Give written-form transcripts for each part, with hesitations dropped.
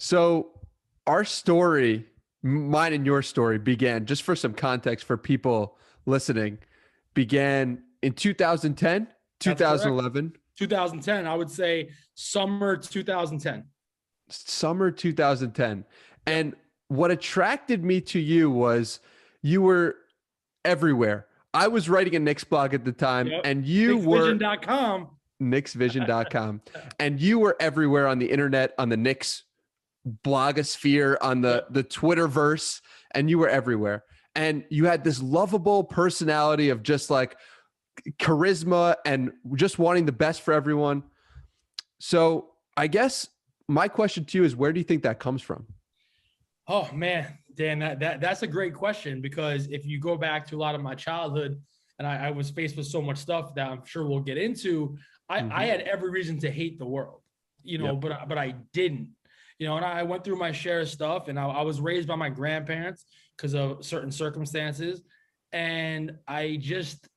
So our story, mine and your story began, just for some context for people listening, began in 2010, That's correct. 2011, 2010, I would say summer 2010. summer 2010. Yep. And what attracted me to you was you were everywhere. I was writing a Knicks blog at the time, Yep. and you were Knicksvision.com. Knicksvision.com, and you were everywhere on the internet, on the Knicks blogosphere, on the Yep. the Twitterverse, and you were everywhere. And you had this lovable personality of just like charisma and just wanting the best for everyone. So I guess my question to you is, where do you think that comes from? Oh man, Dan, that's a great question, because if you go back to a lot of my childhood, and I was faced with so much stuff that I'm sure we'll get into, I had every reason to hate the world, Yep. but I didn't, and I went through my share of stuff, and I was raised by my grandparents because of certain circumstances, and I just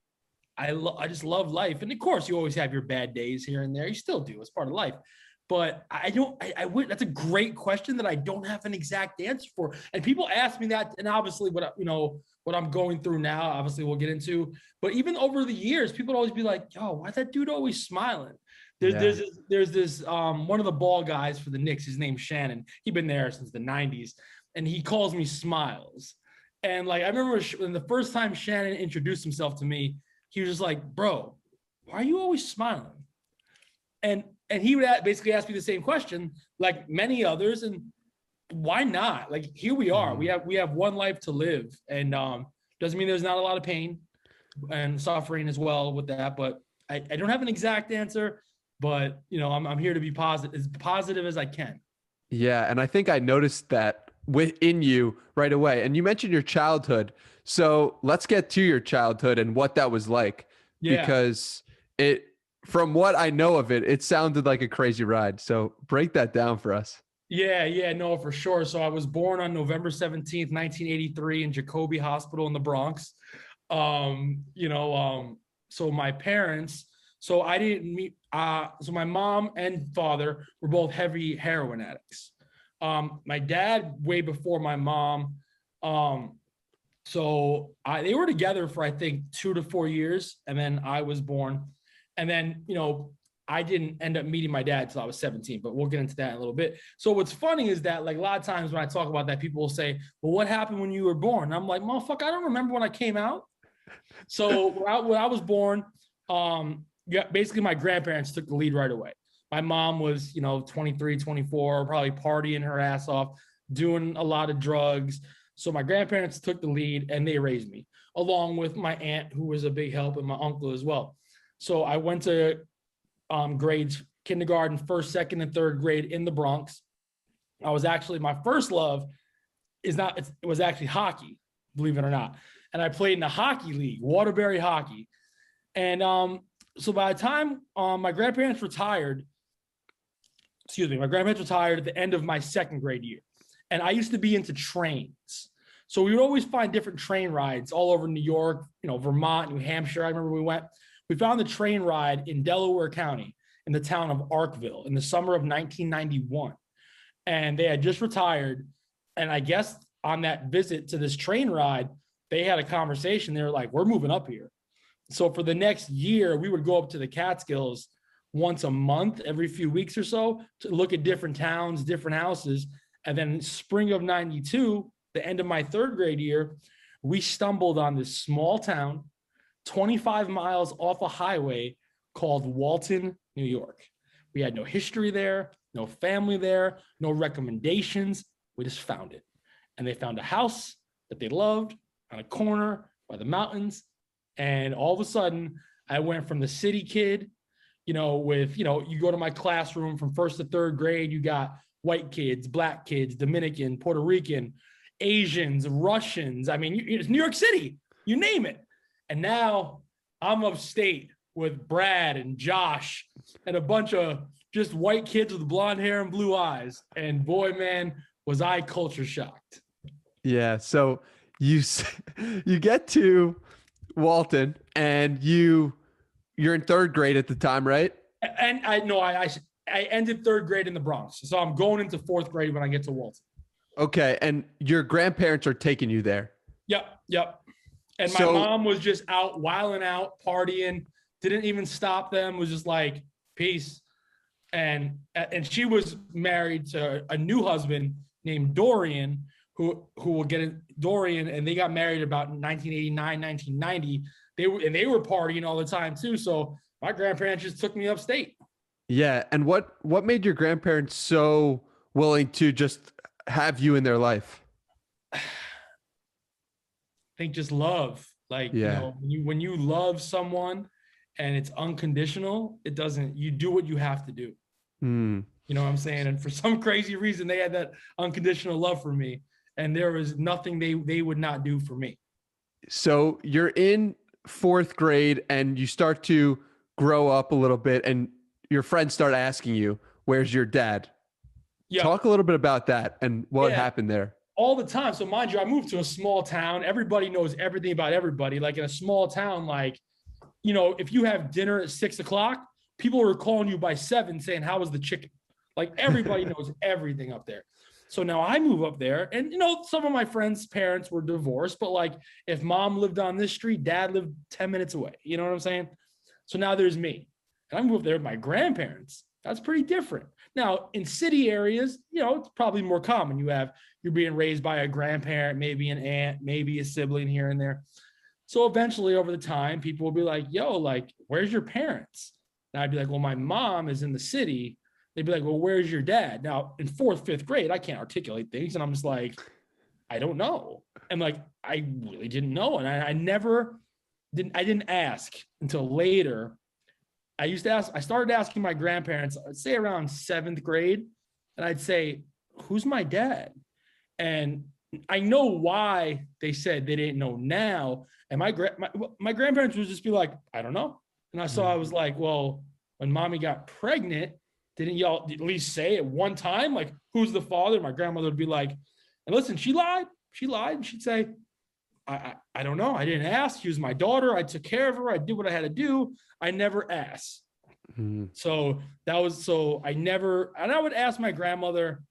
love life. And of course, you always have your bad days here and there. You still do. It's part of life. But I don't, I would, that's a great question that I don't have an exact answer for. And people ask me that. And obviously, what I'm going through now, obviously, we'll get into. But even over the years, people always be like, yo, why's that dude always smiling? There's this one of the ball guys for the Knicks. His name's Shannon. He's been there since the 90s. And he calls me Smiles. And like, I remember when the first time Shannon introduced himself to me, he was just like, bro, why are you always smiling? And he would basically ask me the same question, like many others. And why not? Like, here we are. We have one life to live, and doesn't mean there's not a lot of pain and suffering as well with that. But I don't have an exact answer. But I'm here to be as positive as I can. Yeah, and I think I noticed that within you right away. And you mentioned your childhood. So let's get to your childhood and what that was like, Yeah. because from what I know of it, it sounded like a crazy ride. So break that down for us. Yeah, no, for sure. So I was born on November 17th, 1983 in Jacobi Hospital in the Bronx. So my parents, so I didn't meet, so my mom and father were both heavy heroin addicts. My dad, way before my mom. They were together for, I think, 2 to 4 years. And then I was born. And then, I didn't end up meeting my dad until I was 17, but we'll get into that in a little bit. So what's funny is that, like, a lot of times when I talk about that, people will say, well, what happened when you were born? And I'm like, motherfucker, I don't remember when I came out. So when I was born, basically my grandparents took the lead right away. My mom was, 23, 24, probably partying her ass off, doing a lot of drugs. So my grandparents took the lead and they raised me, along with my aunt, who was a big help, and my uncle as well. So I went to grades, kindergarten, first, second, and third grade in the Bronx. I was actually, my first love it was actually hockey, believe it or not. And I played in the hockey league, Waterbury Hockey. And so by the time my grandparents retired at the end of my second grade year. And I used to be into trains. So we would always find different train rides all over New York, Vermont, New Hampshire. I remember we found the train ride in Delaware County in the town of Arkville in the summer of 1991. And they had just retired. And I guess on that visit to this train ride, they had a conversation. They were like, we're moving up here. So for the next year, we would go up to the Catskills once a month, every few weeks or so, to look at different towns, different houses. And then spring of 92, the end of my third grade year, we stumbled on this small town, 25 miles off a highway called Walton, New York. We had no history there, no family there, no recommendations. We just found it. And they found a house that they loved on a corner by the mountains. And all of a sudden, I went from the city kid, you go to my classroom from first to third grade, you got white kids, black kids, Dominican, Puerto Rican, Asians, Russians. I mean, it's New York City, you name it. And now I'm upstate with Brad and Josh and a bunch of just white kids with blonde hair and blue eyes. And boy, man, was I culture shocked. Yeah. So you get to Walton and you're in third grade at the time, right? And I know I ended third grade in the Bronx. So I'm going into fourth grade when I get to Walton. Okay. And your grandparents are taking you there. Yep. And my mom was just out wilding out, partying, didn't even stop them, was just like, peace. And she was married to a new husband named Dorian, who will get it, Dorian, and they got married about 1989, 1990. They were partying all the time too. So my grandparents just took me upstate. Yeah. And what made your grandparents so willing to just have you in their life? I think just love. Like, Yeah. when you love someone and it's unconditional, you do what you have to do. Mm. You know what I'm saying? And for some crazy reason, they had that unconditional love for me. And there was nothing they would not do for me. So you're in fourth grade and you start to grow up a little bit and your friends start asking you, where's your dad? Yeah. Talk a little bit about that and what happened there. All the time. So mind you, I moved to a small town. Everybody knows everything about everybody. Like in a small town, like, if you have dinner at 6:00, people are calling you by 7 saying, how was the chicken? Like everybody knows everything up there. So now I move up there and, some of my friends' parents were divorced, but like if mom lived on this street, dad lived 10 minutes away. You know what I'm saying? So now there's me and I moved there with my grandparents. That's pretty different. Now in city areas, it's probably more common. You're being raised by a grandparent, maybe an aunt, maybe a sibling here and there. So eventually over the time, people will be like, yo, like, where's your parents? And I'd be like, well, my mom is in the city. They'd be like, well, where's your dad? Now, in fourth, fifth grade, I can't articulate things. And I'm just like, I don't know. And like, I really didn't know. And I didn't ask until later. I started asking my grandparents, I'd say around 7th grade. And I'd say, who's my dad? And I know why they said they didn't know now. And my grandparents would just be like, I don't know. And I was like, well, when mommy got pregnant, didn't y'all at least say at one time, like, who's the father? My grandmother would be like, and listen, she lied. And she'd say, I don't know. I didn't ask. She was my daughter. I took care of her. I did what I had to do. I never asked. Mm-hmm. So I would ask my grandmother,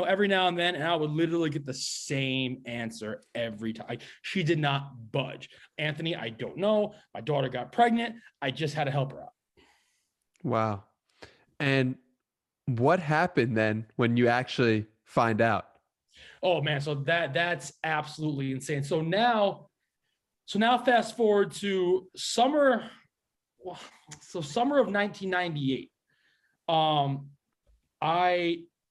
every now and then, and I would literally get the same answer every time. She did not budge. Anthony, I don't know. My daughter got pregnant. I just had to help her out. Wow. And what happened then when you actually find out? Oh man, so that's absolutely insane. So now fast forward to summer of 1998.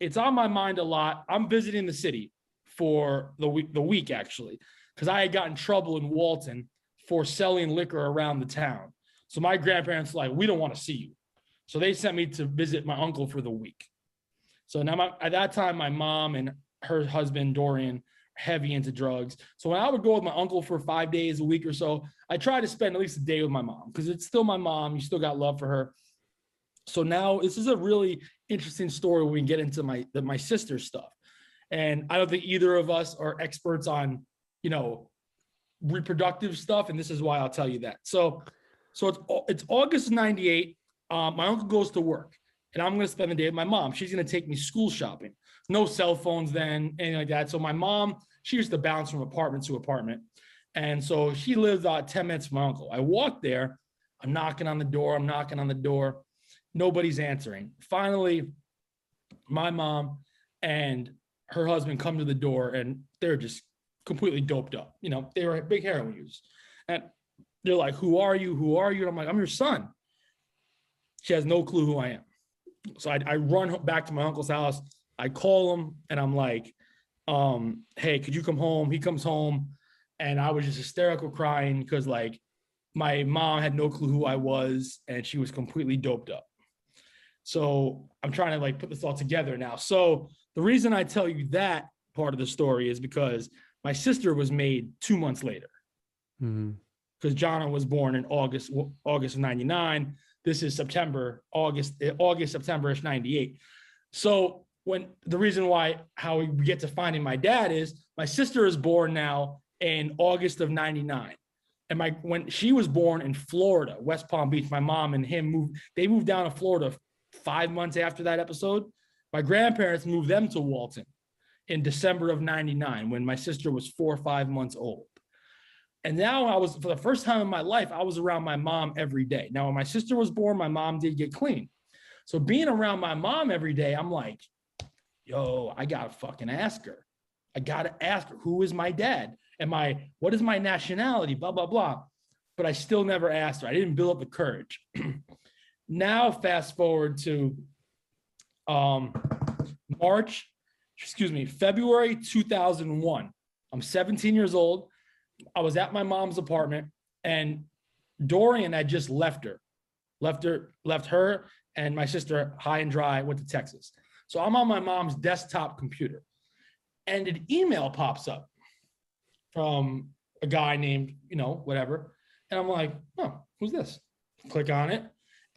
It's on my mind a lot. I'm visiting the city for the week actually, because I had gotten in trouble in Walton for selling liquor around the town. So my grandparents were like, we don't want to see you. So they sent me to visit my uncle for the week. So now at that time, my mom and her husband, Dorian, heavy into drugs. So when I would go with my uncle for 5 days a week or so, I try to spend at least a day with my mom because it's still my mom. You still got love for her. So now this is a really interesting story when we get into my sister's stuff. And I don't think either of us are experts on, reproductive stuff. And this is why I'll tell you that. So it's August of 98. My uncle goes to work and I'm going to spend the day with my mom. She's going to take me school shopping. No cell phones then, anything like that. So my mom, she used to bounce from apartment to apartment. And so she lived 10 minutes from my uncle. I walked there. I'm knocking on the door. Nobody's answering. Finally, my mom and her husband come to the door and they're just completely doped up. They were big heroin users. And they're like, who are you? And I'm like, I'm your son. She has no clue who I am. So I run back to my uncle's house. I call him and I'm like, hey, could you come home? He comes home and I was just hysterical crying because like my mom had no clue who I was and she was completely doped up. So I'm trying to like put this all together now. So the reason I tell you that part of the story is because my sister was made 2 months later. Because Jonna was born in August of 99. This is September-ish 98. So the reason how we get to finding my dad is my sister is born now in August of 99. And when she was born in Florida, West Palm Beach, my mom and him moved down to Florida 5 months after that episode, my grandparents moved them to Walton in December of 99 when my sister was 4 or 5 months old. And now for the first time in my life, I was around my mom every day. Now, when my sister was born, my mom did get clean. So being around my mom every day, I'm like, yo, I got to fucking ask her. I got to ask her, who is my dad? What is my nationality? Blah, blah, blah. But I still never asked her. I didn't build up the courage. Now, fast forward to February 2001. I'm 17 years old. I was at my mom's apartment and Dorian had just left her and my sister high and dry, went to Texas. So I'm on my mom's desktop computer and an email pops up from a guy named, whatever. And I'm like, oh, who's this? Click on it.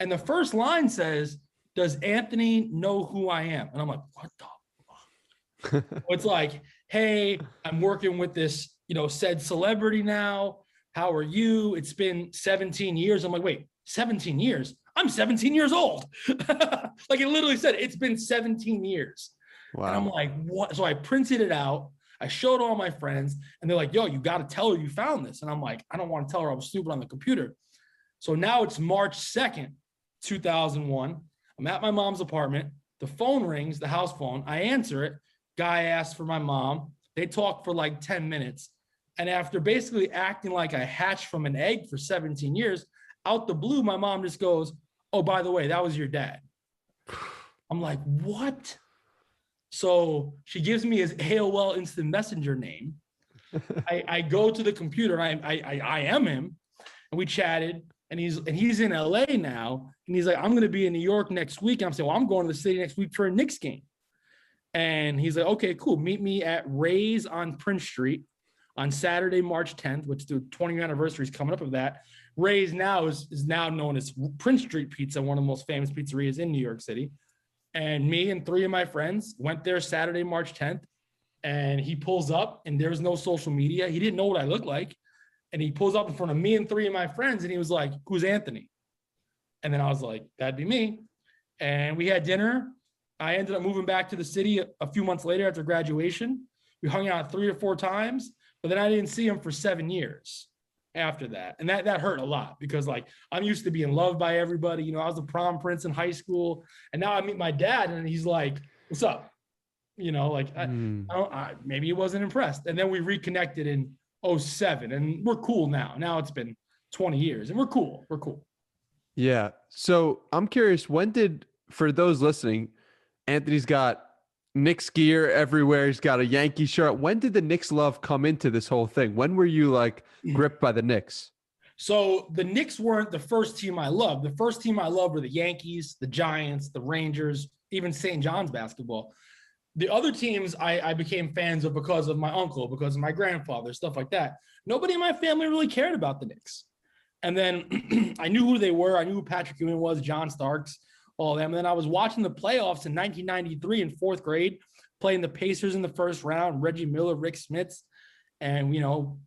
And the first line says, does Anthony know who I am? And I'm like, what the fuck? It's like, hey, I'm working with this, said celebrity now. How are you? It's been 17 years. I'm like, wait, 17 years? I'm 17 years old. Like it literally said, it's been 17 years. Wow. And I'm like, what? So I printed it out. I showed all my friends and they're like, yo, you got to tell her you found this. And I'm like, I don't want to tell her I was stupid on the computer. So now it's March 2nd, 2001. I'm at my mom's apartment. The phone rings, the house phone. I answer it. Guy asks for my mom. They talk for like 10 minutes. And after basically acting like I hatched from an egg for 17 years, out the blue, my mom just goes, oh, by the way, that was your dad. I'm like, what? So she gives me his AOL Instant Messenger name. I go to the computer. I am him. And we chatted. And he's in LA now. And he's like, I'm going to be in New York next week. And I'm saying, well, I'm going to the city next week for a Knicks game. And he's like, okay, cool. Meet me at Ray's on Prince Street on Saturday, March 10th, which the 20th anniversary is coming up of that. Ray's now is now known as Prince Street Pizza, one of the most famous pizzerias in New York City. And me and 3 of my friends went there Saturday, March 10th. And he pulls up and there's no social media. He didn't know what I looked like. And he pulls up in front of me and 3 of my friends. And he was like, who's Anthony? And then I was like, that'd be me. And we had dinner. I ended up moving back to the city a few months later after graduation. We hung out 3 or 4 times, but then I didn't see him for 7 years after that. And that hurt a lot because like, I'm used to being loved by everybody. I was the prom prince in high school. And now I meet my dad and he's like, what's up? Maybe he wasn't impressed. And then we reconnected in 2007 and we're cool now. Now it's been 20 years and we're cool. Yeah. So I'm curious, for those listening, Anthony's got Knicks gear everywhere. He's got a Yankee shirt. When did the Knicks love come into this whole thing? When were you like gripped by the Knicks? So the Knicks weren't the first team I loved. The first team I loved were the Yankees, the Giants, the Rangers, even St. John's basketball. The other teams I became fans of because of my uncle, because of my grandfather, stuff like that. Nobody in my family really cared about the Knicks. And then I knew who they were. I knew who Patrick Ewing was, John Starks, all of them. And then I was watching the playoffs in 1993 in 4th grade, playing the Pacers in the first round, Reggie Miller, Rick Smits. And,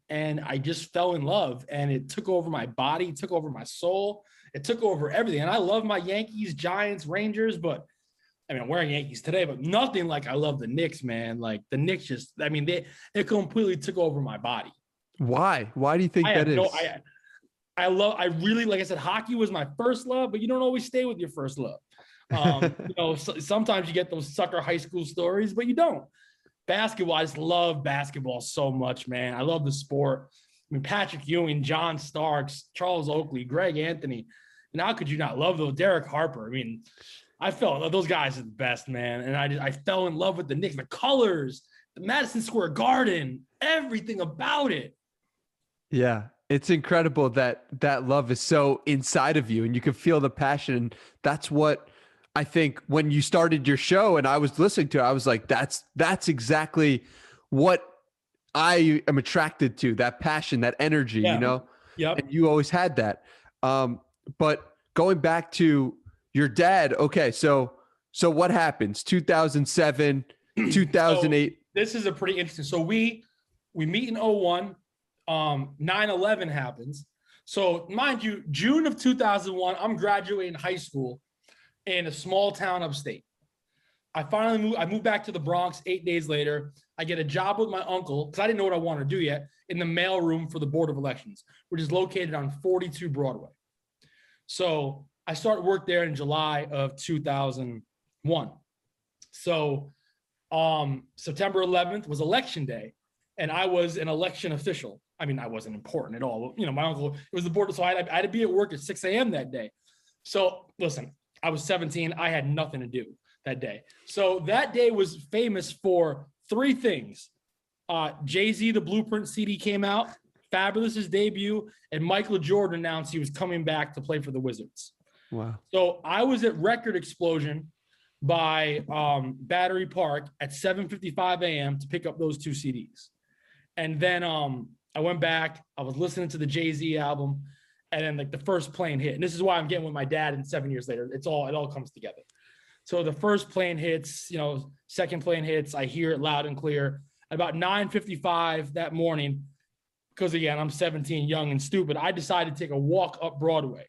and I just fell in love and it took over my body, took over my soul. It took over everything. And I love my Yankees, Giants, Rangers, but I'm wearing Yankees today, but nothing like I love the Knicks, man. Like the Knicks it completely took over my body. Why? Why do you think that is? I really, like I said, hockey was my first love, but you don't always stay with your first love. Sometimes you get those sucker high school stories, but you don't. Basketball, I just love basketball so much, man. I love the sport. Patrick Ewing, John Starks, Charles Oakley, Greg Anthony. And how could you not love those? Derek Harper. I felt those guys are the best, man. And I fell in love with the Knicks, the colors, the Madison Square Garden, everything about it. Yeah. It's incredible that love is so inside of you and you can feel the passion. That's what I think when you started your show and I was listening to it, I was like, that's exactly what I am attracted to, that passion, that energy, Yep. And you always had that. But going back to your dad. Okay. So what happens? 2007, 2008. So this is a pretty interesting. So we meet in 2001. 9/11 happens. So mind you, June of 2001, I'm graduating high school in a small town upstate. I moved back to the Bronx 8 days later. I get a job with my uncle, because I didn't know what I wanted to do yet, in the mailroom for the Board of Elections, which is located on 42 Broadway. So I started work there in July of 2001. So September 11th was election day, and I was an election official. I mean, I wasn't important at all. You know, my uncle, it was the board, so I had to be at work at 6 a.m. that day. So listen, I was 17. I had nothing to do that day. So that day was famous for three things. Jay-Z, the Blueprint CD came out, Fabulous's debut, and Michael Jordan announced he was coming back to play for the Wizards. Wow. So I was at Record Explosion by Battery Park at 7:55 a.m. to pick up those two CDs. And then I went back, I was listening to the Jay-Z album, and then like the first plane hit. And this is why I'm getting with my dad, and 7 years later, it all comes together. So the first plane hits, you know, second plane hits, I hear it loud and clear. At about 9:55 that morning, because again, I'm 17, young and stupid, I decided to take a walk up Broadway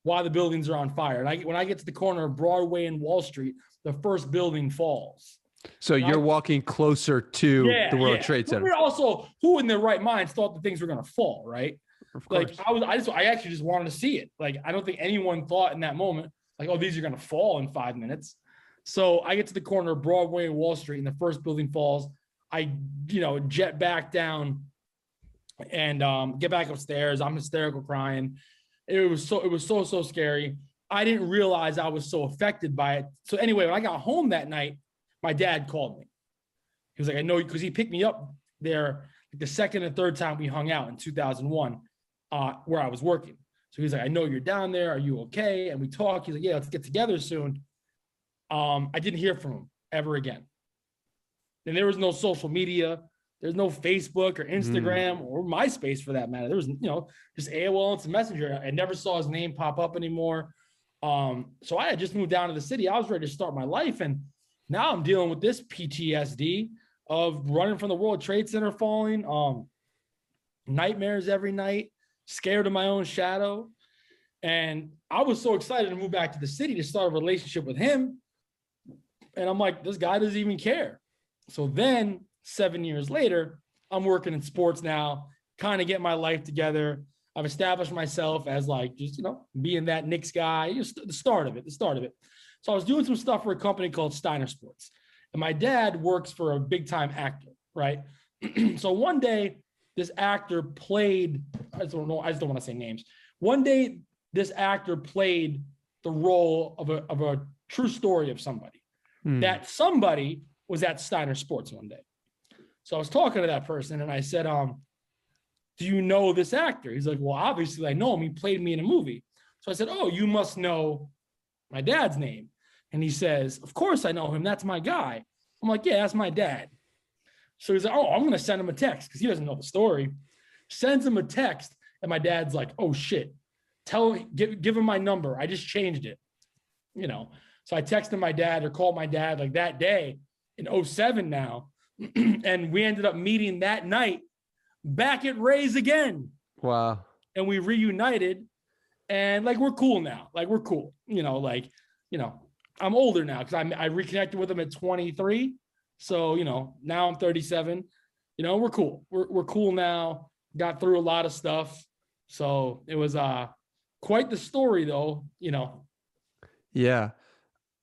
while the buildings are on fire. And when I get to the corner of Broadway and Wall Street, the first building falls. So you're walking closer to the World Trade Center. But also, who in their right minds thought the things were going to fall, right? Of course. Like I actually just wanted to see it. Like, I don't think anyone thought in that moment, like, oh, these are going to fall in 5 minutes. So I get to the corner of Broadway and Wall Street, and the first building falls. I, jet back down and get back upstairs. I'm hysterical crying. It was so scary. I didn't realize I was so affected by it. So anyway, when I got home that night, my dad called me. He was like, I know, because he picked me up there like the second and third time we hung out in 2001, where I was working. So he's like, I know you're down there. Are you okay? And we talked. He's like, yeah, let's get together soon. I didn't hear from him ever again. And there was no social media. There's no Facebook or Instagram or MySpace for that matter. There was, just AOL and some Messenger. I never saw his name pop up anymore. So I had just moved down to the city. I was ready to start my life. And now I'm dealing with this PTSD of running from the World Trade Center falling, nightmares every night, scared of my own shadow. And I was so excited to move back to the city to start a relationship with him. And I'm like, this guy doesn't even care. So then 7 years later, I'm working in sports now, kind of getting my life together. I've established myself as like, just, being that Knicks guy, the start of it. So I was doing some stuff for a company called Steiner Sports. And my dad works for a big time actor, right? So one day this actor played, I just don't want to say names. One day this actor played the role of a true story of somebody. That somebody was at Steiner Sports one day. So I was talking to that person and I said, do you know this actor? He's like, well, obviously I know him. He played me in a movie. So I said, oh, you must know my dad's name. And he says, of course I know him. That's my guy. I'm like, yeah, that's my dad. So he's like, oh, I'm going to send him a text because he doesn't know the story. Sends him a text. And my dad's like, oh shit, give him my number. I just changed it. So I texted my dad or called my dad like that day in 2007 now. And we ended up meeting that night back at Ray's again. Wow. And we reunited and like, we're cool now. Like we're cool, I'm older now because I reconnected with him at 23. So, now I'm 37, we're cool. We're cool now. Got through a lot of stuff. So it was quite the story though, Yeah.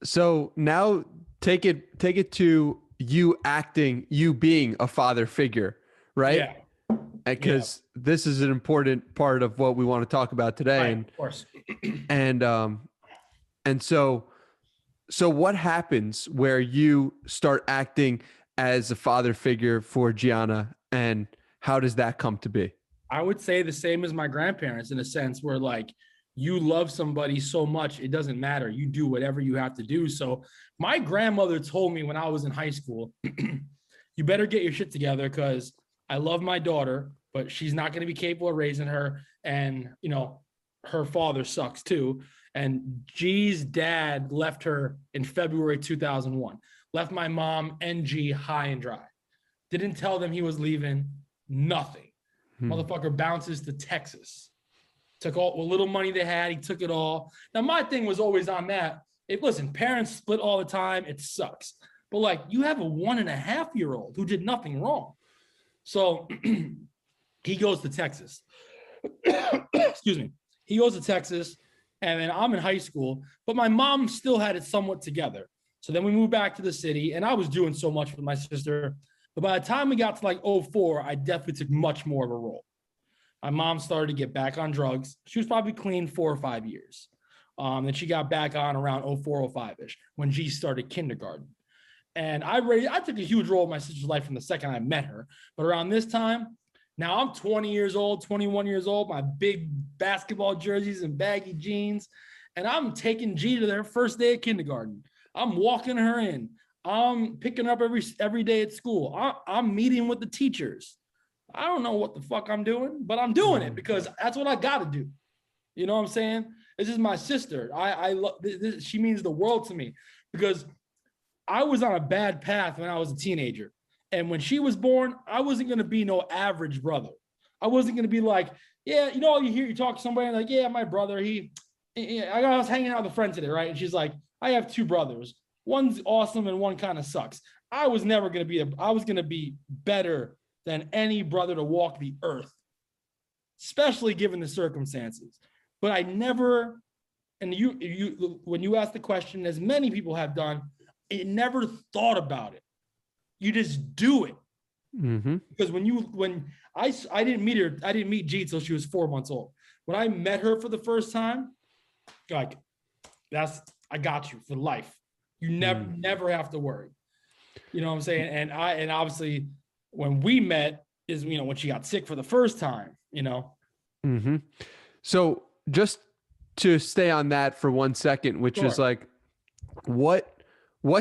So now take it to you acting, you being a father figure, right? Yeah. Because this is an important part of what we want to talk about today. Right, and, of course. and so what happens where you start acting as a father figure for Gianna, and how does that come to be? I would say the same as my grandparents in a sense where like you love somebody so much, it doesn't matter. You do whatever you have to do. So my grandmother told me when I was in high school, you better get your shit together because I love my daughter, but she's not going to be capable of raising her. And, her father sucks too. And G's dad left her in February 2001, left my mom and G high and dry. Didn't tell them he was leaving, nothing. Motherfucker bounces to Texas. Took all the little money they had. He took it all. Now, my thing was always on that. Listen, parents split all the time. It sucks. But like, you have a 1.5-year-old who did nothing wrong. So he goes to Texas. Excuse me. He goes to Texas, and then I'm in high school, but my mom still had it somewhat together. So then we moved back to the city, and I was doing so much with my sister. But by the time we got to like 04, I definitely took much more of a role. My mom started to get back on drugs. She was probably clean 4 or 5 years. Then she got back on around 04, 05-ish when G started kindergarten. And I took a huge role in my sister's life from the second I met her. But around this time, now I'm 20 years old, 21 years old, my big basketball jerseys and baggy jeans. And I'm taking G to their first day of kindergarten. I'm walking her in. I'm picking up every day at school. I'm meeting with the teachers. I don't know what the fuck I'm doing, but I'm doing it because that's what I got to do. You know what I'm saying? This is my sister. I love this. She means the world to me because I was on a bad path when I was a teenager. And when she was born, I wasn't going to be no average brother. I wasn't going to be like, yeah, you know, you talk to somebody like, yeah, my brother, I was hanging out with a friend today, right? And she's like, I have 2 brothers. One's awesome and one kind of sucks. I was never going to be, I was going to be better than any brother to walk the earth, especially given the circumstances. But I never, and when you ask the question, as many people have done, it never thought about it. You just do it. Mm-hmm. Because when I didn't meet her, I didn't meet G till she was 4 months old. When I met her for the first time, like I got you for life. You never have to worry. You know what I'm saying? And obviously when we met is, you know, when she got sick for the first time, you know? Mm-hmm. So just to stay on that for 1 second, which is like, what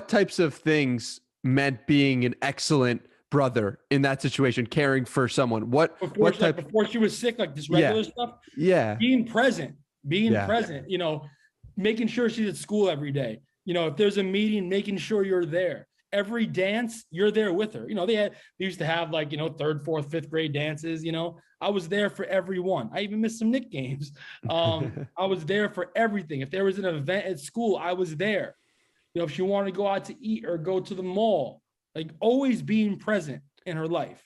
types of things meant being an excellent brother in that situation, caring for someone? Before she was sick, like this regular stuff? Yeah. Being present, you know, making sure she's at school every day. You know, if there's a meeting, making sure you're there. Every dance, you're there with her. You know, they used to have like, you know, 3rd, 4th, 5th grade dances, you know. I was there for every one. I even missed some Knick games. I was there for everything. If there was an event at school, I was there. You know, if she wanted to go out to eat or go to the mall, like always being present in her life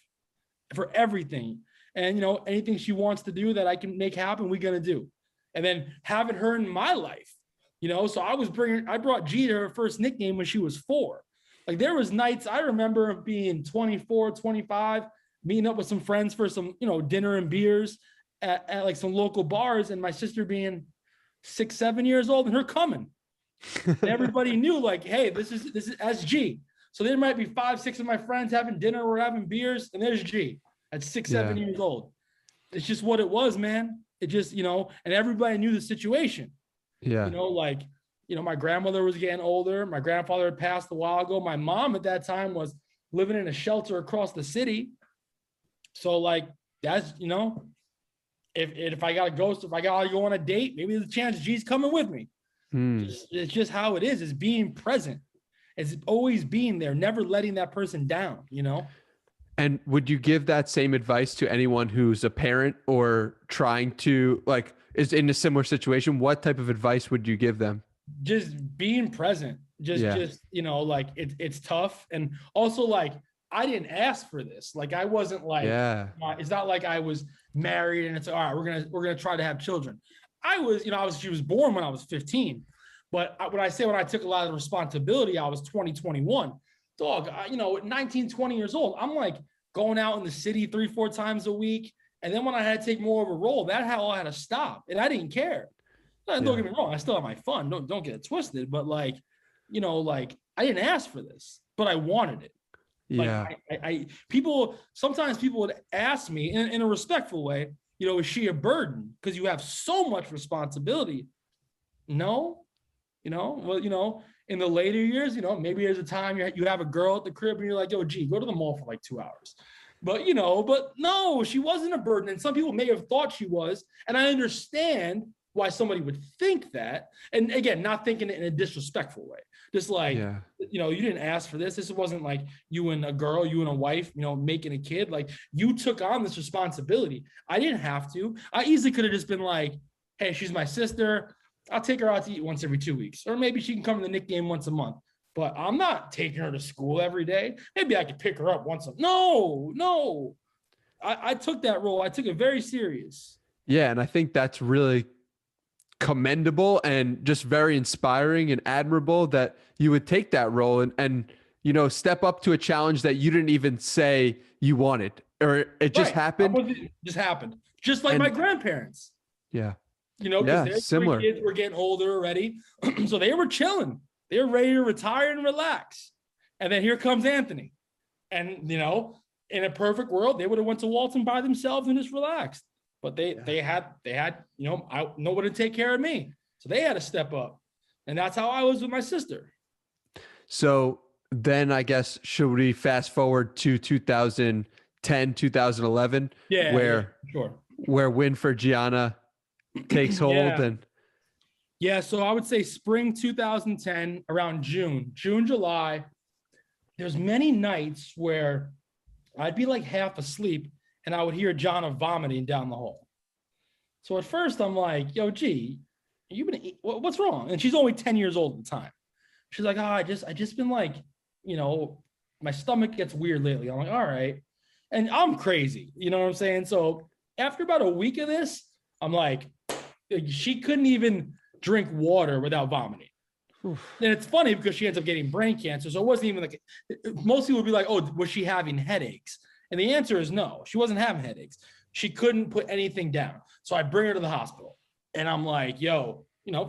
for everything. And, you know, anything she wants to do that I can make happen, we're going to do. And then having her in my life, you know, so I brought G to her first Knick game when she was 4. Like there was nights I remember being 24, 25, meeting up with some friends for some, you know, dinner and beers at like some local bars, and my sister being 6, 7 years old and her coming. And everybody knew like, hey, this is SG. So there might be 5, 6 of my friends having dinner or having beers, and there's G at 6, 7 years old. It's just what it was, man. It just, you know, and everybody knew the situation. Yeah. You know, like, you know, my grandmother was getting older. My grandfather had passed a while ago. My mom at that time was living in a shelter across the city. So like, that's, you know, if I got to go, if I got to go on a date, maybe there's a chance G's coming with me. It's just how it is. It's being present. It's always being there, never letting that person down, you know? And would you give that same advice to anyone who's a parent or trying to like is in a similar situation? What type of advice would you give them? Just being present. Just, you know, like it's tough. And also like, I didn't ask for this. Like, I wasn't like, it's not like I was married and it's all right, we're going to try to have children. She was born when I was 15, but when I took a lot of the responsibility, I was 20, 21. Dog, you know, at 19, 20 years old, I'm like going out in the city 3, 4 times a week. And then when I had to take more of a role, that all had to stop. And I didn't care. Don't get me wrong. I still have my fun. Don't get it twisted. But like, you know, like I didn't ask for this, but I wanted it. Like, sometimes people would ask me in a respectful way, you know, is she a burden? Because you have so much responsibility. No, you know, well, you know, in the later years, you know, maybe there's a time you have a girl at the crib and you're like, yo, G, go to the mall for like 2 hours. But, you know, but no, she wasn't a burden. And some people may have thought she was. And I understand why somebody would think that. And again, not thinking it in a disrespectful way. Just like, you know, you didn't ask for this. This wasn't like you and a wife, you know, making a kid. Like you took on this responsibility. I didn't have to. I easily could have just been like, hey, she's my sister. I'll take her out to eat once every 2 weeks, or maybe she can come to the Knick game once a month. But I'm not taking her to school every day. Maybe I could pick her up once. No. I took that role. I took it very serious. Yeah, and I think that's really commendable and just very inspiring and admirable that you would take that role and step up to a challenge that you didn't even say you wanted, or it just happened. It just happened. Just like my grandparents. Yeah. Because their similar. 3 kids were getting older already. So they were chilling. They were ready to retire and relax. And then here comes Anthony. And, in a perfect world, they would have went to Walton by themselves and just relaxed. But they had no one to take care of me. So they had to step up. And that's how I was with my sister. So then I guess, should we fast forward to 2010, 2011? Yeah. Where Win for Gianna takes hold. So I would say spring 2010, around June, July, there's many nights where I'd be like half asleep and I would hear Gianna vomiting down the hall. So at first I'm like, yo, G, what's wrong? And she's only 10 years old at the time. She's like, I just been like, my stomach gets weird lately. I'm like, all right. And I'm crazy. You know what I'm saying? So after about a week of this, I'm like, she couldn't even drink water without vomiting. Oof. And it's funny because she ends up getting brain cancer. So it wasn't even like, most people would be like, oh, was she having headaches? And the answer is no, she wasn't having headaches. She couldn't put anything down. So I bring her to the hospital and I'm like, yo,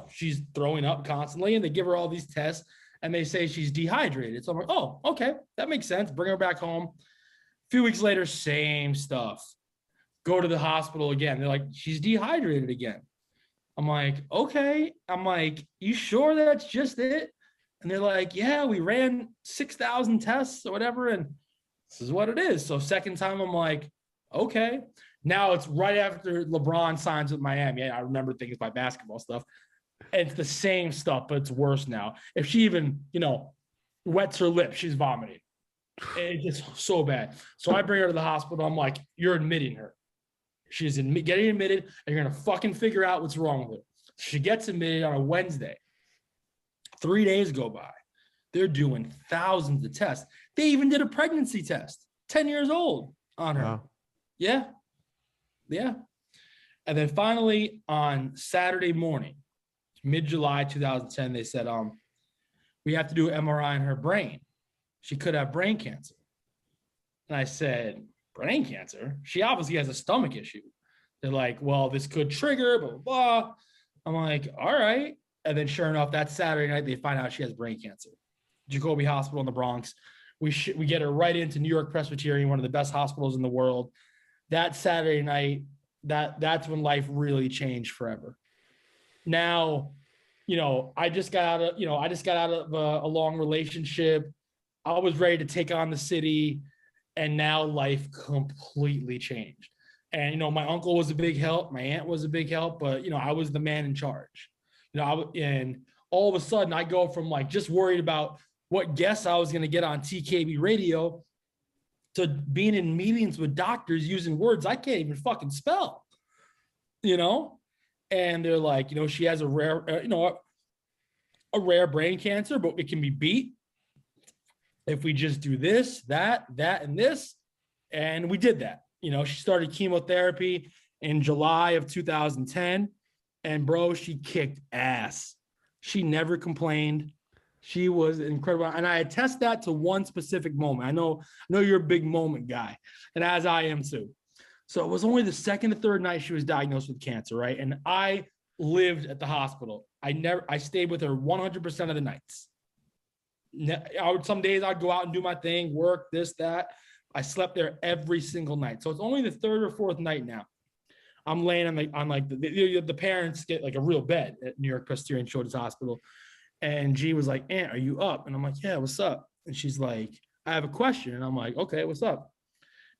she's throwing up constantly, and they give her all these tests and they say she's dehydrated. So I'm like, oh, okay, that makes sense. Bring her back home. A few weeks later, same stuff. Go to the hospital again. They're like, she's dehydrated again. I'm like, okay. I'm like, you sure that's just it? And they're like, yeah, we ran 6,000 tests or whatever, and this is what it is. So second time, I'm like, okay. Now it's right after LeBron signs with Miami. I remember things by basketball stuff. And it's the same stuff, but it's worse now. If she even, wets her lips, she's vomiting. It's just so bad. So I bring her to the hospital. I'm like, you're admitting her. She's getting admitted, and you're going to fucking figure out what's wrong with her. She gets admitted on a Wednesday. 3 days go by. They're doing thousands of tests. They even did a pregnancy test, 10 years old on her. Wow. Yeah. And then finally on Saturday morning, mid-July 2010, they said, we have to do an MRI on her brain. She could have brain cancer. And I said, brain cancer? She obviously has a stomach issue. They're like, well, this could trigger, blah, blah, blah. I'm like, all right. And then sure enough, that Saturday night, they find out she has brain cancer. Jacobi Hospital in the Bronx. We get her right into New York Presbyterian, one of the best hospitals in the world. That Saturday night, that's when life really changed forever. Now, I just got out of a long relationship. I was ready to take on the city, and now life completely changed. And, my uncle was a big help. My aunt was a big help, but, I was the man in charge. And all of a sudden I go from like just worried about what guests I was going to get on TKB radio to being in meetings with doctors using words I can't even fucking spell, and they're like, she has a rare, a rare brain cancer, but it can be beat if we just do this, that, and this. And we did that. She started chemotherapy in July of 2010. And bro, she kicked ass. She never complained. She was incredible. And I attest that to one specific moment. I know you're a big moment guy, and as I am too. So it was only the second or third night she was diagnosed with cancer, right? And I lived at the hospital. I stayed with her 100% of the nights. Some days I'd go out and do my thing, work, this, that. I slept there every single night. So it's only the third or fourth night now. I'm laying on the parents get like a real bed at New York Presbyterian Children's Hospital. And G was like, Aunt, are you up? And I'm like, yeah, what's up? And she's like, I have a question. And I'm like, okay, what's up?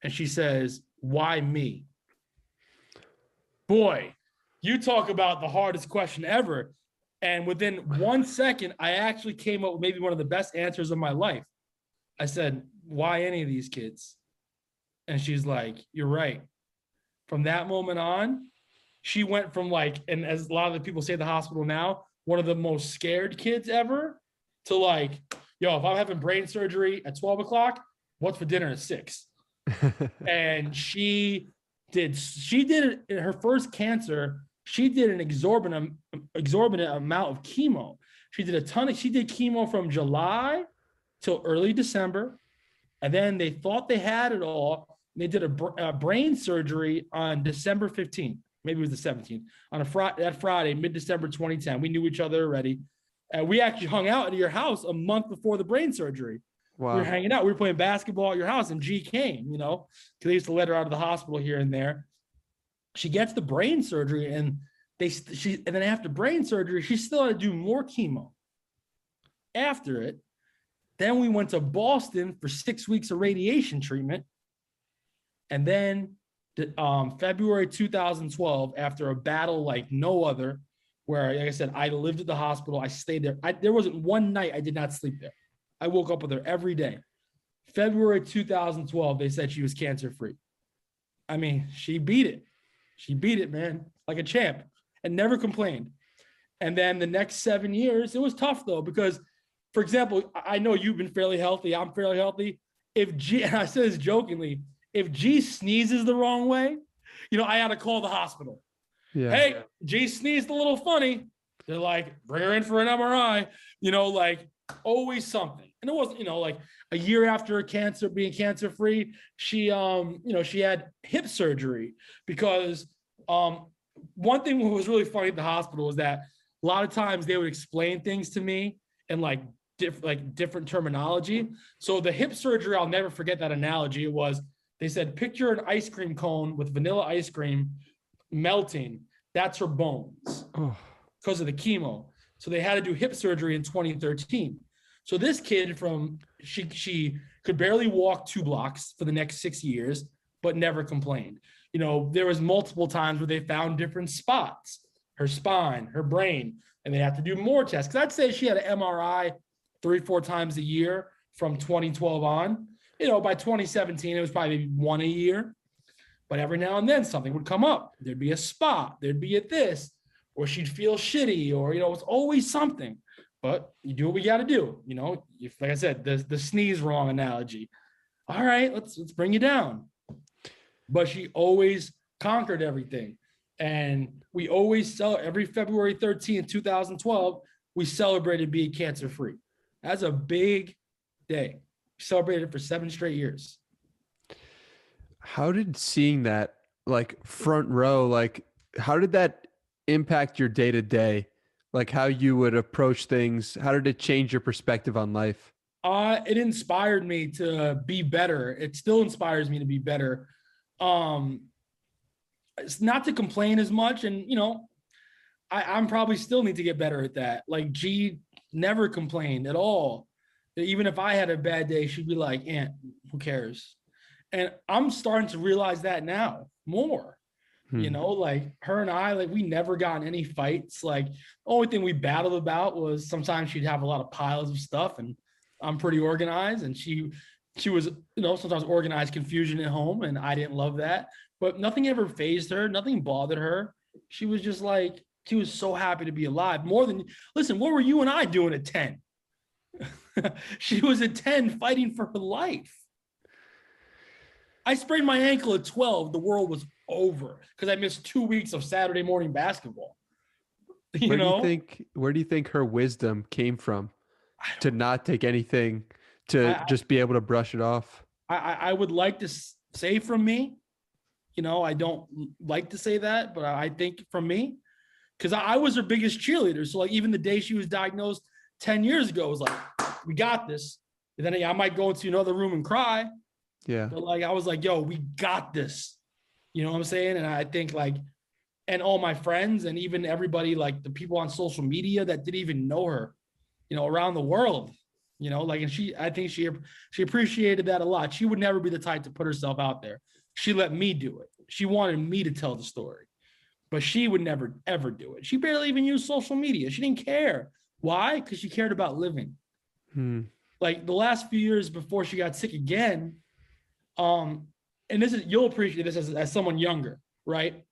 And she says, why me? Boy, you talk about the hardest question ever. And within 1 second, I actually came up with maybe one of the best answers of my life. I said, why any of these kids? And she's like, you're right. From that moment on, she went from like, and as a lot of the people say at the hospital now, one of the most scared kids ever to like, yo, if I'm having brain surgery at 12 o'clock, what's for dinner at 6? And she did her first cancer. She did an exorbitant amount of chemo. She did chemo from July till early December. And then they thought they had it all. They did a brain surgery on December 15th. Maybe it was the 17th, on that Friday, mid-December 2010. We knew each other already. And we actually hung out at your house a month before the brain surgery. Wow. We were hanging out. We were playing basketball at your house, and G came, because they used to let her out of the hospital here and there. She gets the brain surgery, and then after brain surgery, she still had to do more chemo. After it, then we went to Boston for 6 weeks of radiation treatment. And then February 2012, after a battle like no other, where, like I said, I lived at the hospital. I stayed there. There wasn't one night I did not sleep there. I woke up with her every day. February 2012, they said she was cancer-free. I mean, she beat it. She beat it, man, like a champ, and never complained. And then the next 7 years, it was tough, though, because, for example, I know you've been fairly healthy. I'm fairly healthy. If G, and I said this jokingly, if G sneezes the wrong way, I had to call the hospital. Yeah. Hey, G sneezed a little funny. They're like, bring her in for an MRI, like always something. And it wasn't, like a year after her cancer, being cancer-free, she had hip surgery because one thing that was really funny at the hospital was that a lot of times they would explain things to me in like different terminology. So the hip surgery, I'll never forget that analogy. It was, they said, picture an ice cream cone with vanilla ice cream melting. That's her bones because of the chemo. So they had to do hip surgery in 2013. So this kid she could barely walk 2 blocks for the next 6 years, but never complained. There was multiple times where they found different spots, her spine, her brain, and they have to do more tests. Because I'd say she had an MRI 3-4 times a year from 2012 on. By 2017, it was probably 1 a year. But every now and then something would come up. There'd be a spot, there'd be a this, or she'd feel shitty, or, it's always something. But you do what we got to do. Like I said, the sneeze wrong analogy. All right, let's bring you down. But she always conquered everything. And we always every February 13th, 2012, we celebrated being cancer-free. That's a big day. We celebrated for 7 straight years. How did seeing that like front row, like how did that impact your day-to-day? Like how you would approach things? How did it change your perspective on life? It inspired me to be better. It still inspires me to be better. It's not to complain as much. And, I'm probably still need to get better at that. Like G never complained at all. Even if I had a bad day, she'd be like, Aunt, who cares? And I'm starting to realize that now more. Like her and I, like we never got in any fights. Like the only thing we battled about was sometimes she'd have a lot of piles of stuff, and I'm pretty organized, and she was, sometimes organized confusion at home, and I didn't love that. But nothing ever fazed her, nothing bothered her. She was just like, she was so happy to be alive. Listen, what were you and I doing at 10? She was at 10 fighting for her life. I sprained my ankle at 12. The world was over because I missed 2 weeks of Saturday morning basketball. Where do you think her wisdom came from to not take anything, to just be able to brush it off? I would like to say from me, I don't like to say that, but I think from me, because I was her biggest cheerleader. So like even the day she was diagnosed 10 years ago, it was like, we got this. And then I might go into another room and cry. Yeah. But like, I was like, yo, we got this. You know what I'm saying? And I think like, and all my friends and even everybody, like the people on social media that didn't even know her, around the world, like, and I think she appreciated that a lot. She would never be the type to put herself out there. She let me do it. She wanted me to tell the story, but she would never, ever do it. She barely even used social media. She didn't care. Why? Because she cared about living. Like the last few years before she got sick again, and you'll appreciate this as someone younger, right?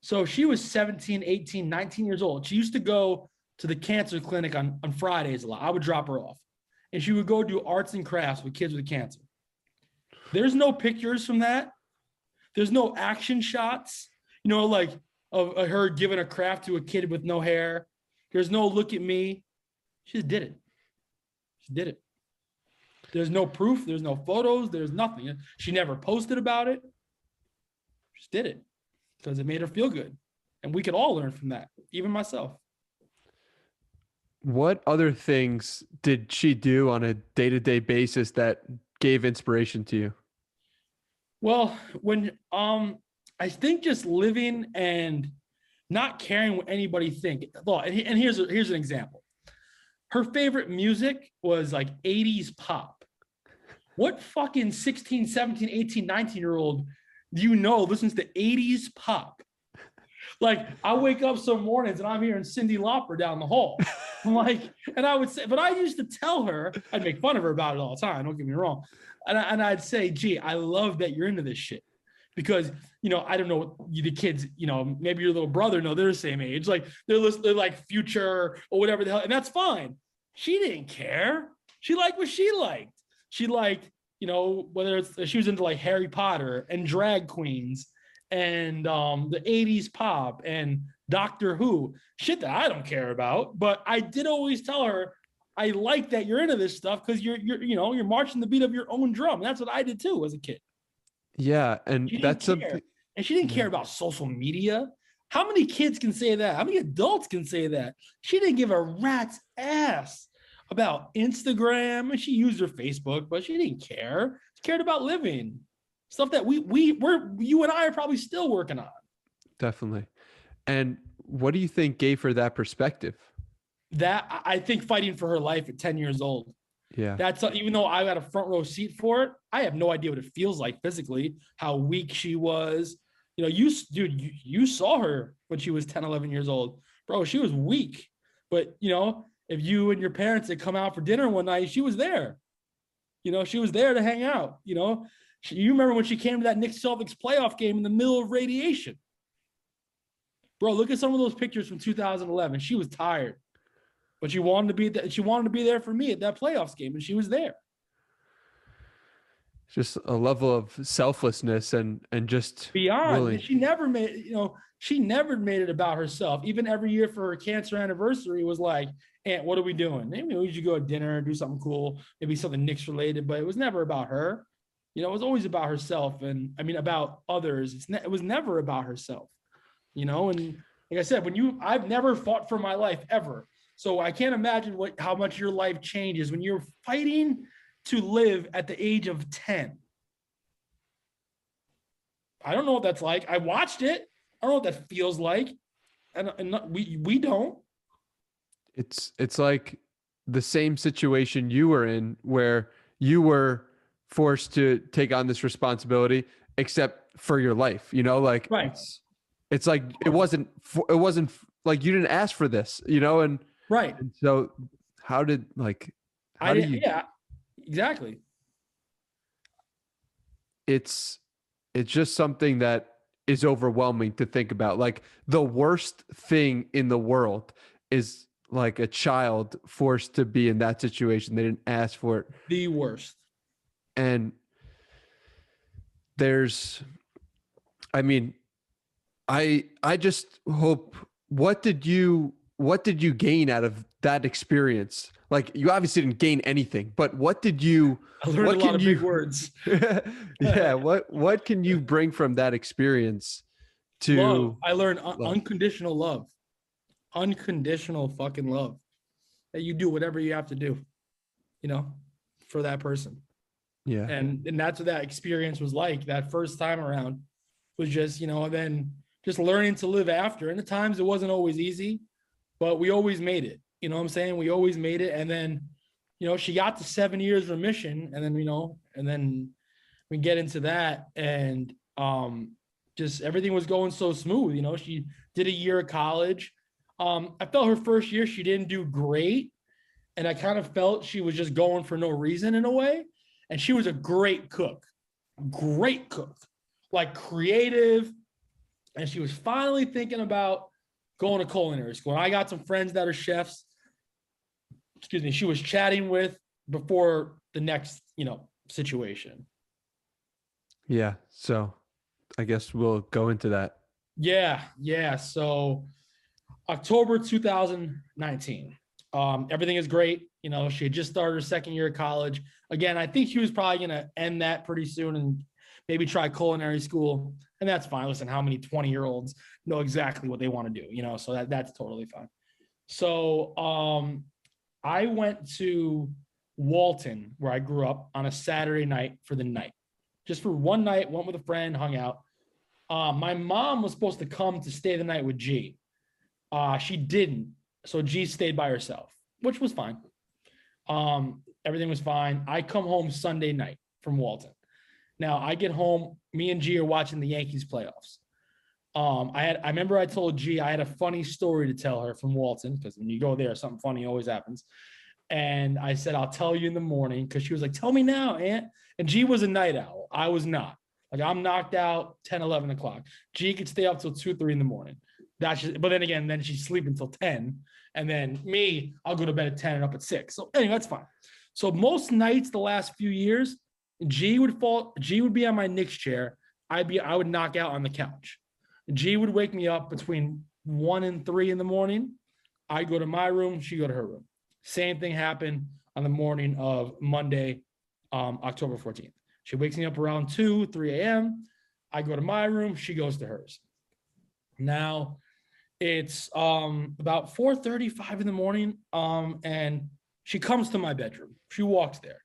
So she was 17, 18, 19 years old. She used to go to the cancer clinic on Fridays a lot. I would drop her off. And she would go do arts and crafts with kids with cancer. There's no pictures from that. There's no action shots, like of her giving a craft to a kid with no hair. There's no look at me. She just did it. She did it. There's no proof. There's no photos. There's nothing. She never posted about it. She just did it because it made her feel good. And we could all learn from that, even myself. What other things did she do on a day-to-day basis that gave inspiration to you? Well, when I think just living and not caring what anybody think. Well, and here's an example. Her favorite music was like 80s pop. What fucking 16, 17, 18, 19-year-old listens to 80s pop? Like, I wake up some mornings and I'm hearing Cyndi Lauper down the hall. I'm like, and I would say, but I used to tell her, I'd make fun of her about it all the time, don't get me wrong. And I'd say, gee, I love that you're into this shit. Because, I don't know, the kids, maybe your little brother, they're the same age. Like, they're like Future or whatever the hell. And that's fine. She didn't care. She liked what she liked. She liked, whether she was into like Harry Potter and drag queens and the 80s pop and Doctor Who, shit that I don't care about. But I did always tell her, I like that you're into this stuff because you're marching the beat of your own drum. And that's what I did too as a kid. Yeah, and that's something. And she didn't care about social media. How many kids can say that? How many adults can say that? She didn't give a rat's ass about Instagram, and she used her Facebook, but she didn't care. She cared about living. Stuff that you and I are probably still working on. Definitely. And what do you think gave her that perspective? That I think fighting for her life at 10 years old. Yeah. That's even though I got a front row seat for it, I have no idea what it feels like physically, how weak she was. You saw her when she was 10, 11 years old. Bro, she was weak. But, if you and your parents had come out for dinner one night, she was there. She was there to hang out. You remember when she came to that Knicks Celtics playoff game in the middle of radiation. Bro, look at some of those pictures from 2011. She was tired. But she wanted to be there for me at that playoffs game, and she was there. Just a level of selflessness and just beyond. Really... She never made it about herself. Even every year for her cancer anniversary was like, Aunt, what are we doing? Maybe we should go to dinner and do something cool, maybe something Knicks related, but it was never about her. It was always about herself and about others. It was never about herself, and like I said, I've never fought for my life ever. So I can't imagine how much your life changes when you're fighting to live at the age of 10. I don't know what that's like. I watched it. I don't know what that feels like. And we don't. It's like the same situation you were in where you were forced to take on this responsibility, except for your life, like right. It's like, it wasn't like you didn't ask for this, and right. And so how did yeah, exactly. It's just something that is overwhelming to think about. Like, the worst thing in the world is like a child forced to be in that situation. They didn't ask for it. The worst. And I just hope, what did you gain out of that experience? Like, you obviously didn't gain anything, but what did you? I learned a lot of big words. Yeah. What can you bring from that experience to love? I learned unconditional love, unconditional fucking love, that you do whatever you have to do, for that person. Yeah. And that's what that experience was like. That first time around was just, then just learning to live after. And at times it wasn't always easy, but we always made it. You know what I'm saying? We always made it. And then, she got to 7 years remission, and then, and then we get into that, and just everything was going so smooth. She did a year of college. I felt her first year, she didn't do great. And I kind of felt she was just going for no reason in a way. And she was a great cook, like creative, and she was finally thinking about going to culinary school. And I got some friends that are chefs. Excuse me. She was chatting with before the next, situation. Yeah. So I guess we'll go into that. Yeah, yeah. So October 2019. Everything is great. She had just started her second year of college. Again, I think she was probably going to end that pretty soon and maybe try culinary school. And that's fine. Listen, how many 20-year-olds know exactly what they want to do, So that's totally fine. So I went to Walton, where I grew up, on a Saturday night for the night. Just for one night, went with a friend, hung out. My mom was supposed to come to stay the night with G. She didn't. So G stayed by herself, which was fine. Everything was fine. I come home Sunday night from Walton. Now I get home, me and G are watching the Yankees playoffs. I remember I told G I had a funny story to tell her from Walton, because when you go there, something funny always happens. And I said, I'll tell you in the morning, because she was like, tell me now, Aunt. And G was a night owl. I was not. Like, I'm knocked out 10, 11 o'clock. G could stay up till 2, 3 in the morning. But then again, then she's sleeping until 10. And then me, I'll go to bed at 10 and up at 6. So anyway, that's fine. So most nights the last few years, G would be on my Knicks chair. I would knock out on the couch. G would wake me up between 1 and 3 in the morning. I'd go to my room, she'd go to her room. Same thing happened on the morning of Monday, October 14th. She wakes me up around 2, 3 a.m. I go to my room, she goes to hers. Now it's about 4:35 in the morning, and she comes to my bedroom. She walks there.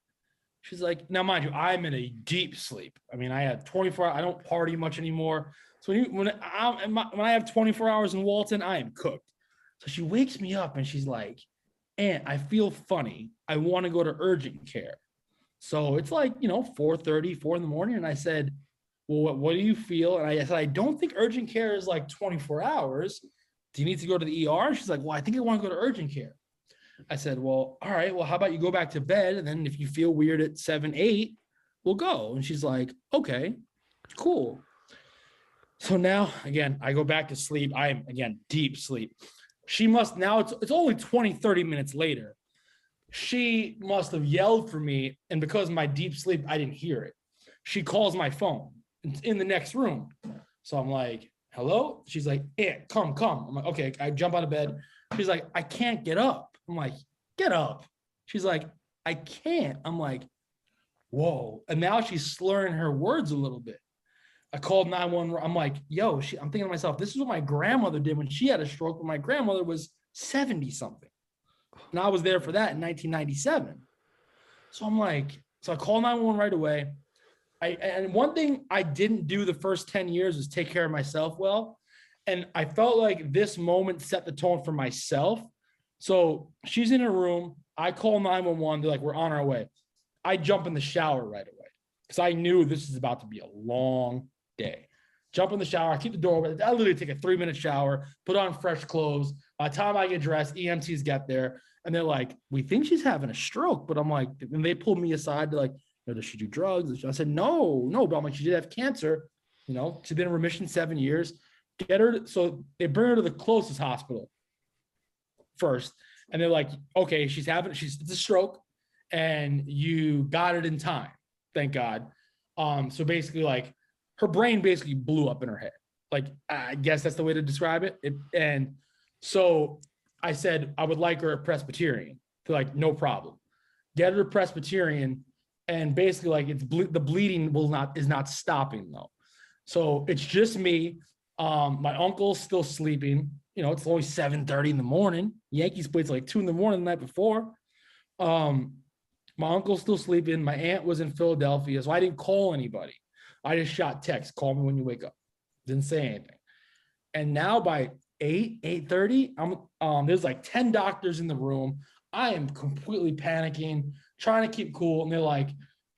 She's like, now mind you, I'm in a deep sleep. I mean, I had 24 hours, I don't party much anymore. So when I have 24 hours in Walton, I am cooked. So she wakes me up and she's like, Aunt, I feel funny. I want to go to urgent care. So it's like, 4:30, 4 in the morning. And I said, well, what do you feel? And I said, I don't think urgent care is like 24 hours. Do you need to go to the ER? She's like, well, I think I want to go to urgent care. I said, well, all right, well, how about you go back to bed? And then if you feel weird at 7, 8, we'll go. And she's like, okay, cool. So now, again, I go back to sleep. I am, again, deep sleep. She must now, it's only 20, 30 minutes later. She must have yelled for me. And because of my deep sleep, I didn't hear it. She calls my phone in the next room. So I'm like, hello? She's like, come. I'm like, okay. I jump out of bed. She's like, I can't get up. I'm like, get up. She's like, I can't. I'm like, whoa. And now she's slurring her words a little bit. I called 911. I'm like, yo, I'm thinking to myself, this is what my grandmother did when she had a stroke, but my grandmother was 70 something. And I was there for that in 1997. So I'm like, so I called 911 right away. And one thing I didn't do the first 10 years was take care of myself well. And I felt like this moment set the tone for myself. So she's in her room. I call 911. They're like, we're on our way. I jump in the shower right away because I knew this is about to be a long day. Jump in the shower. I keep the door open. I literally take a 3-minute shower, put on fresh clothes. By the time I get dressed, EMTs get there. And they're like, we think she's having a stroke. But I'm like, and they pulled me aside. They're like, does she do drugs? I said, no. But I'm like, she did have cancer. She's been in remission 7 years. Get her. So they bring her to the closest hospital first. And they're like, okay, it's a stroke and you got it in time. Thank God. So basically like her brain basically blew up in her head. Like, I guess that's the way to describe it. And so I said, I would like her a Presbyterian. They're like, no problem. Get her a Presbyterian. And basically like the bleeding is not stopping though. So it's just me. My uncle's still sleeping. It's only 7:30 in the morning. Yankees played like 2 in the morning the night before. My uncle's still sleeping. My aunt was in Philadelphia, so I didn't call anybody. I just shot text. Call me when you wake up. Didn't say anything. And now by 8:30, there's like 10 doctors in the room. I am completely panicking, trying to keep cool. And they're like,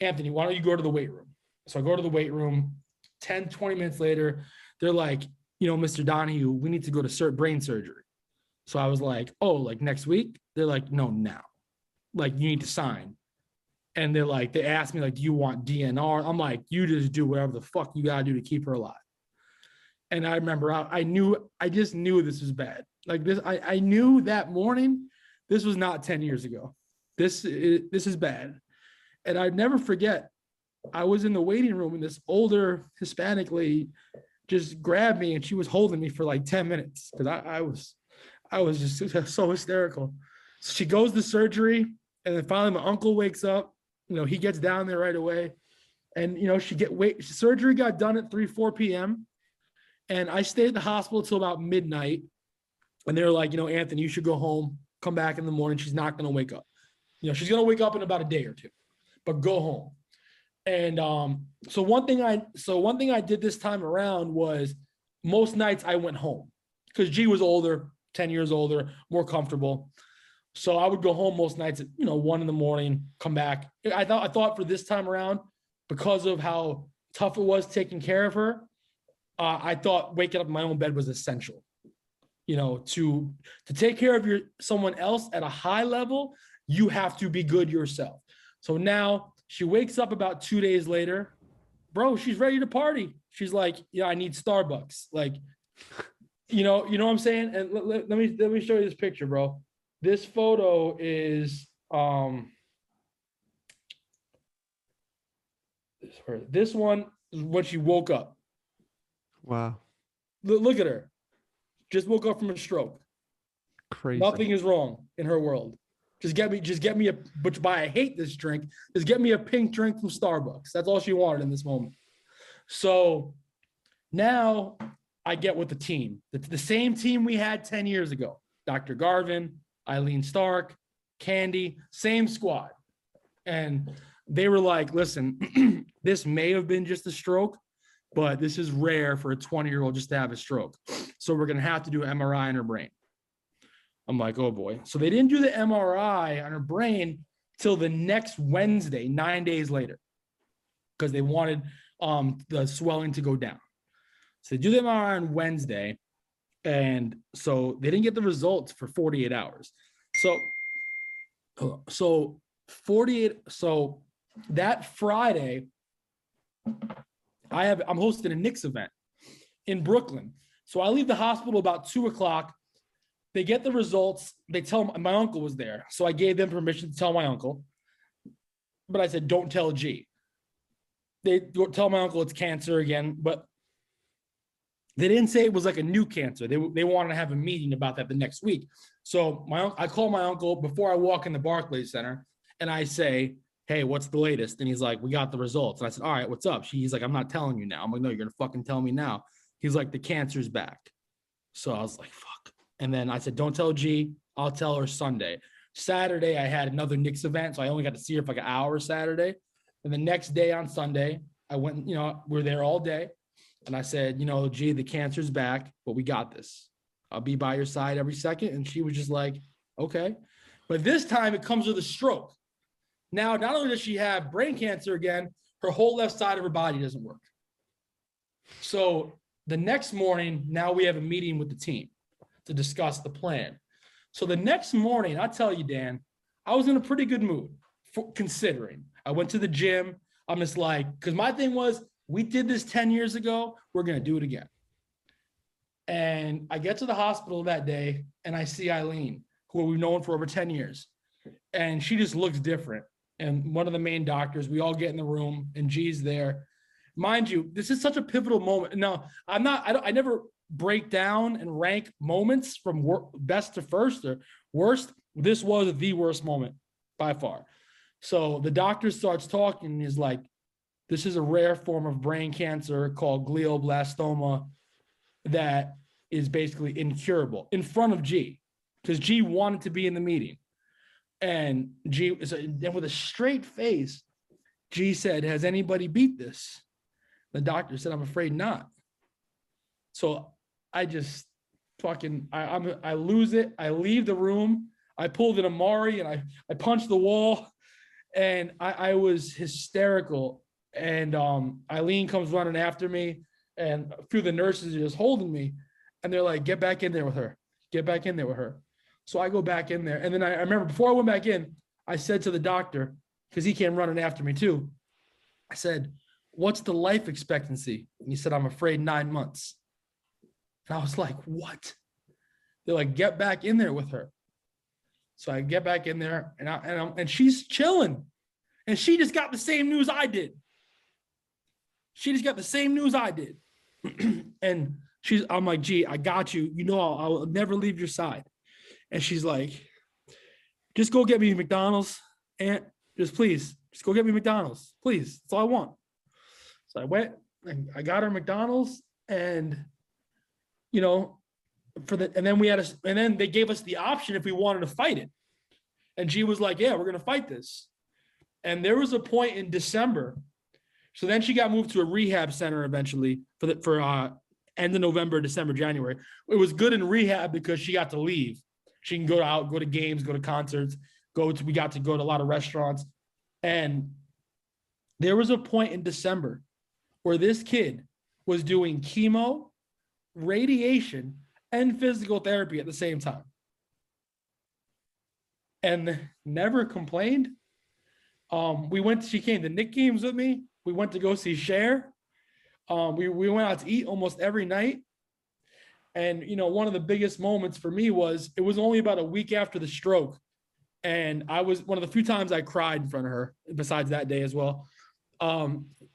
Anthony, why don't you go to the weight room? So I go to the weight room. 10, 20 minutes later, they're like, Mr. Donahue, we need to go to brain surgery. So I was like, oh, like next week? They're like, no, now. Like, you need to sign. And they're like, they asked me, like, do you want DNR? I'm like, you just do whatever the fuck you got to do to keep her alive. And I remember I just knew this was bad. Like this, I knew that morning, this was not 10 years ago. This is bad. And I'd never forget, I was in the waiting room and this older Hispanic lady just grabbed me and she was holding me for like 10 minutes because I was just so hysterical. So she goes to surgery and then finally my uncle wakes up. He gets down there right away. And, surgery got done at 4 p.m. And I stayed at the hospital till about midnight. And they're like, Anthony, you should go home, come back in the morning. She's not going to wake up. She's going to wake up in about a day or two, but go home. And so one thing I did this time around was most nights I went home because G was older, 10 years older, more comfortable. So I would go home most nights at 1 a.m, come back. I thought for this time around, because of how tough it was taking care of her, I thought waking up in my own bed was essential. To take care of someone else at a high level, you have to be good yourself. So now she wakes up about 2 days later, bro, she's ready to party. She's like, I need Starbucks. Like, you know what I'm saying? And let me show you this picture, bro. This photo is, this one is when she woke up. Wow. Look at her. Just woke up from a stroke. Crazy. Nothing is wrong in her world. Just get me which by I hate this drink, just get me a pink drink from Starbucks. That's all she wanted in this moment. So now I get with the team. It's the same team we had 10 years ago. Dr. Garvin, Eileen Stark, Candy, same squad. And they were like, listen, this may have been just a stroke, but this is rare for a 20-year-old just to have a stroke. So we're going to have to do an MRI on her brain. I'm like, oh boy. So they didn't do the MRI on her brain till the next Wednesday, 9 days later, because they wanted the swelling to go down. So they do the MRI on Wednesday. And so they didn't get the results for 48 hours. So that Friday, I'm hosting a Knicks event in Brooklyn. So I leave the hospital about 2:00. They get the results. They tell my uncle was there. So I gave them permission to tell my uncle. But I said, don't tell G. They tell my uncle it's cancer again, but they didn't say it was like a new cancer. They wanted to have a meeting about that the next week. So I call my uncle before I walk in the Barclays Center and I say, hey, what's the latest? And he's like, we got the results. And I said, all right, what's up? He's like, I'm not telling you now. I'm like, no, you're going to fucking tell me now. He's like, the cancer's back. So I was like, fuck. And then I said, don't tell G. I'll tell her Sunday. Saturday, I had another Knicks event. So I only got to see her for like an hour Saturday. And the next day on Sunday, I went, we're there all day. And I said, G, the cancer's back, but we got this. I'll be by your side every second. And she was just like, okay. But this time it comes with a stroke. Now, not only does she have brain cancer again, her whole left side of her body doesn't work. So the next morning, now we have a meeting with the team to discuss the plan. So the next morning, I tell you, Dan, I was in a pretty good mood considering. I went to the gym. I'm just like, because my thing was, we did this 10 years ago. We're going to do it again. And I get to the hospital that day and I see Eileen, who we've known for over 10 years. And she just looks different. And one of the main doctors, we all get in the room and G's there. Mind you, this is such a pivotal moment. Now, I never break down and rank moments from best to first or worst. This was the worst moment by far. So the doctor starts talking and he's like, this is a rare form of brain cancer called glioblastoma that is basically incurable in front of G, because G wanted to be in the meeting. And with a straight face, G said, has anybody beat this? The doctor said, I'm afraid not. So I just I lose it. I leave the room. I pulled an Amari and I punched the wall and I was hysterical. And Eileen comes running after me and a few of the nurses are just holding me. And they're like, get back in there with her. Get back in there with her. So I go back in there. And then I remember before I went back in, I said to the doctor, because he came running after me too, I said, what's the life expectancy? And he said, I'm afraid 9 months. And I was like, what? They're like, get back in there with her. So I get back in there and she's chilling. And she just got the same news I did. She just got the same news I did. And I'm like, gee, I got you. You know, I'll never leave your side. And she's like, just go get me McDonald's. And just please, just go get me McDonald's. Please. That's all I want. So I went and I got her McDonald's, and, you know, and then they gave us the option if we wanted to fight it. And G was like, yeah, we're going to fight this. And there was a point in December. So then she got moved to a rehab center eventually for end of November, December, January. It was good in rehab because she got to leave. She can go out, go to games, go to concerts, we got to go to a lot of restaurants. And there was a point in December where this kid was doing chemo, radiation, and physical therapy at the same time. And never complained. She came to Knick games with me. We went to go see Cher. We went out to eat almost every night. And, you know, one of the biggest moments for me it was only about a week after the stroke. And I was one of the few times I cried in front of her, besides that day as well.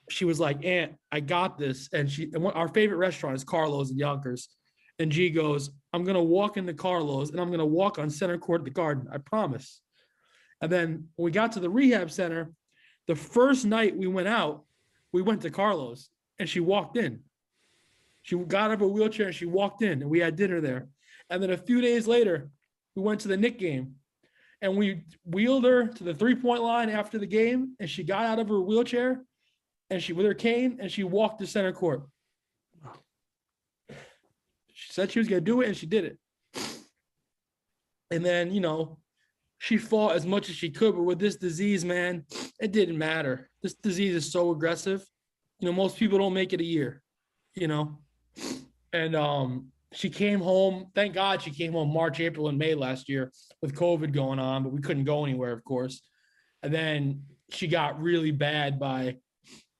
She was like, Aunt, I got this. And our favorite restaurant is Carlo's in Yonkers. And G goes, I'm going to walk into Carlo's and I'm going to walk on center court at the Garden. I promise. And then when we got to the rehab center, the first night we went out, we went to Carlo's and she walked in. She got out of a wheelchair and she walked in and we had dinner there. And then a few days later, we went to the Knick game and we wheeled her to the 3-point line after the game. And she got out of her wheelchair and with her cane and she walked to center court. She said she was going to do it and she did it. And then, you know, she fought as much as she could, but with this disease, man, it didn't matter. This disease is so aggressive. You know, most people don't make it a year, you know. And she came home. Thank God she came home March, April, and May last year with COVID going on, but we couldn't go anywhere, of course. And then she got really bad by,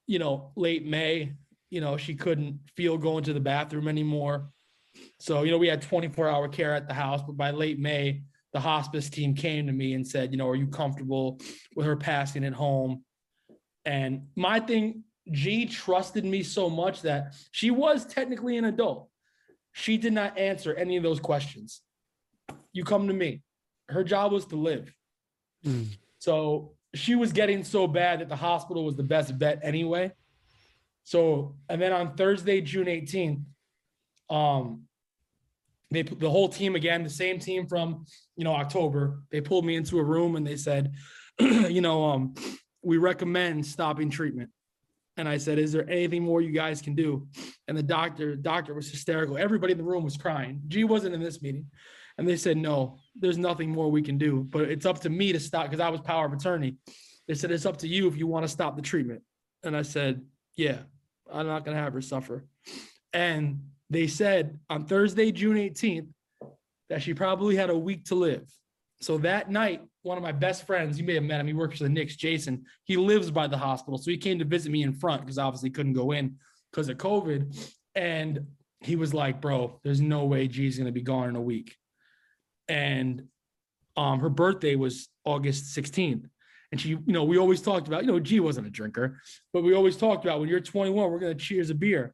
you know, late May. You know, she couldn't feel going to the bathroom anymore. So, you know, we had 24-hour care at the house, but by late May, the hospice team came to me and said, you know, are you comfortable with her passing at home? And my thing, G trusted me so much that she was technically an adult. She did not answer any of those questions. You come to me. Her job was to live. So she was getting so bad that the hospital was the best bet anyway. So, and then on Thursday, June 18th, the whole team, again, the same team from, you know, October, they pulled me into a room and they said, you know, we recommend stopping treatment. And I said, is there anything more you guys can do? And the doctor was hysterical. Everybody in the room was crying. G wasn't in this meeting. And they said, no, there's nothing more we can do, but it's up to me to stop, because I was power of attorney. They said, it's up to you if you want to stop the treatment. And I said, yeah, I'm not going to have her suffer. And they said on Thursday, June 18th, that she probably had a week to live. So that night, one of my best friends, you may have met him, he works for the Knicks, Jason, he lives by the hospital. So he came to visit me in front because obviously couldn't go in because of COVID. And he was like, bro, there's no way G's going to be gone in a week. And her birthday was August 16th. And she, you know, we always talked about, you know, G wasn't a drinker, but we always talked about when you're 21, we're going to cheers a beer.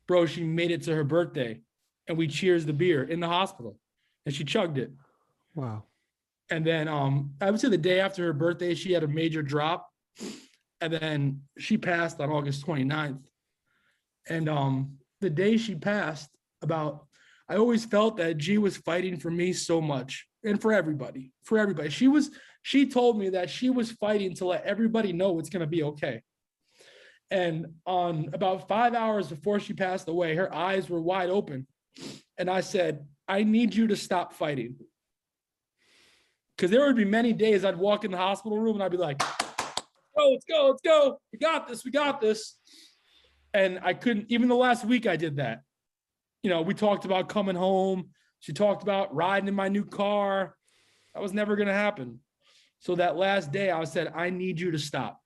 Bro, she made it to her birthday and we cheers the beer in the hospital and she chugged it. Wow. And then I would say the day after her birthday, she had a major drop. And then she passed on August 29th. And the day she passed, I always felt that G was fighting for me so much and for everybody. She told me that she was fighting to let everybody know it's going to be okay. And on about 5 hours before she passed away, her eyes were wide open. And I said, I need you to stop fighting. Because there would be many days I'd walk in the hospital room and I'd be like, oh, let's go. We got this. And I couldn't, even the last week I did that. You know, we talked about coming home. She talked about riding in my new car. That was never going to happen. So that last day I said, I need you to stop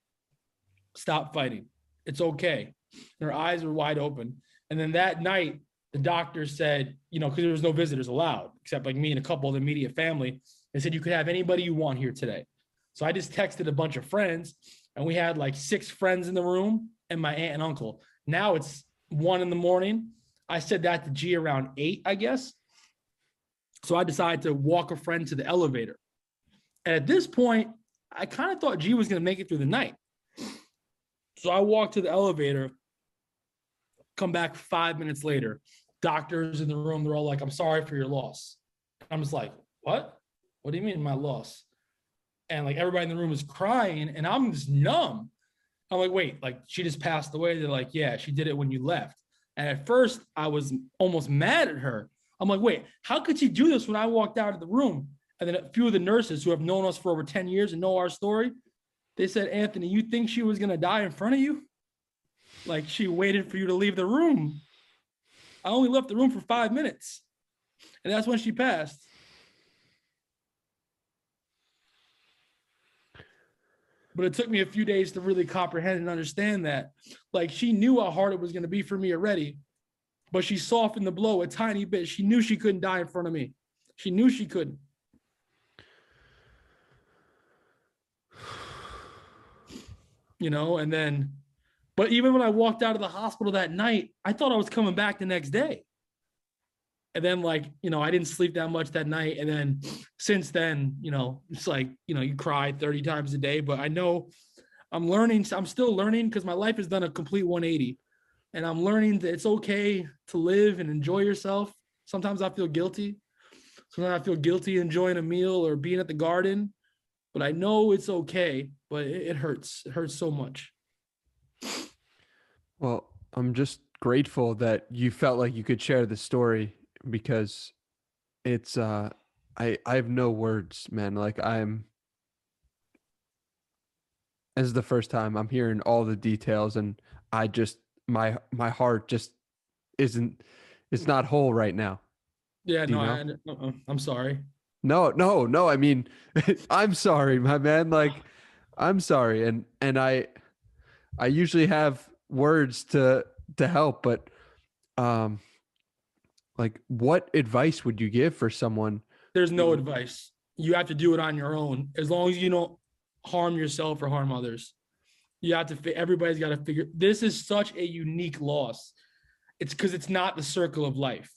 fighting. It's okay. And her eyes were wide open. And then that night, the doctor said, because there was no visitors allowed except like me and a couple of the immediate family. They said you could have anybody you want here today. So I just texted a bunch of friends, and we had like 6 friends in the room and my aunt and uncle. Now it's 1 a.m. I said that to G around 8, I guess. So I decided to walk a friend to the elevator. And at this point, I kind of thought G was going to make it through the night. So I walked to the elevator, come back 5 minutes later. Doctors in the room, they're all like, I'm sorry for your loss. I'm just like, what? What do you mean my loss? And like everybody in the room is crying and I'm just numb. I'm like, wait, like she just passed away. They're like, yeah, she did it when you left. And at first I was almost mad at her. I'm like, wait, how could she do this when I walked out of the room? And then a few of the nurses who have known us for over 10 years and know our story, they said, Anthony, you think she was going to die in front of you? Like she waited for you to leave the room. I only left the room for 5 minutes. And that's when she passed. But it took me a few days to really comprehend and understand that. Like she knew how hard it was going to be for me already, but she softened the blow a tiny bit. She knew she couldn't die in front of me. She knew she couldn't. And then, but even when I walked out of the hospital that night, I thought I was coming back the next day. And then I didn't sleep that much that night. And then since then, it's like, you cry 30 times a day, but I know I'm learning. I'm still learning because my life has done a complete 180 and I'm learning that it's okay to live and enjoy yourself. Sometimes I feel guilty. Sometimes I feel guilty enjoying a meal or being at the garden, but I know it's okay, but it hurts. It hurts so much. Well, I'm just grateful that you felt like you could share the story because it's I have no words, man. Like this is the first time I'm hearing all the details and I just my heart just it's not whole right now. Yeah, no, I'm sorry. No. I mean, I'm sorry, my man. Like I'm sorry. And I usually have words to help, but like what advice would you give for someone? There's no advice. You have to do it on your own. As long as you don't harm yourself or harm others. You have to, everybody's got to figure, this is such a unique loss. It's because it's not the circle of life.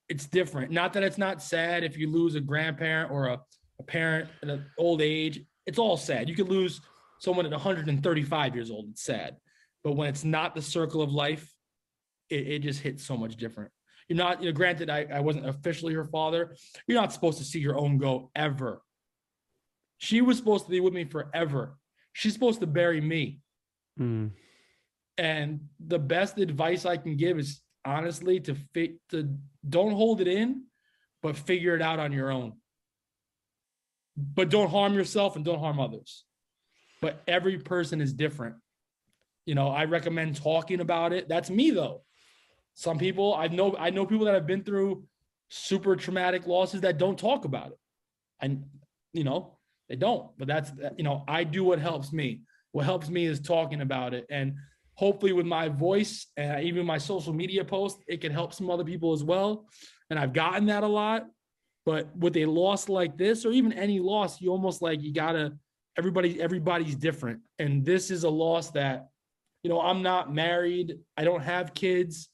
It's different. Not that it's not sad if you lose a grandparent or a parent at an old age. It's all sad. You could lose someone at 135 years old. It's sad. But when it's not the circle of life, it just hits so much different. You're not, granted, I wasn't officially her father. You're not supposed to see your own go ever. She was supposed to be with me forever. She's supposed to bury me. And the best advice I can give is honestly to don't hold it in, but figure it out on your own. But don't harm yourself and don't harm others. But every person is different. I recommend talking about it. That's me though. Some people I know people that have been through super traumatic losses that don't talk about it. And they don't, but that's, I do what helps me. What helps me is talking about it. And hopefully with my voice and even my social media posts, it can help some other people as well. And I've gotten that a lot, but with a loss like this, or even any loss, you almost like, you gotta, everybody's different. And this is a loss that, I'm not married. I don't have kids.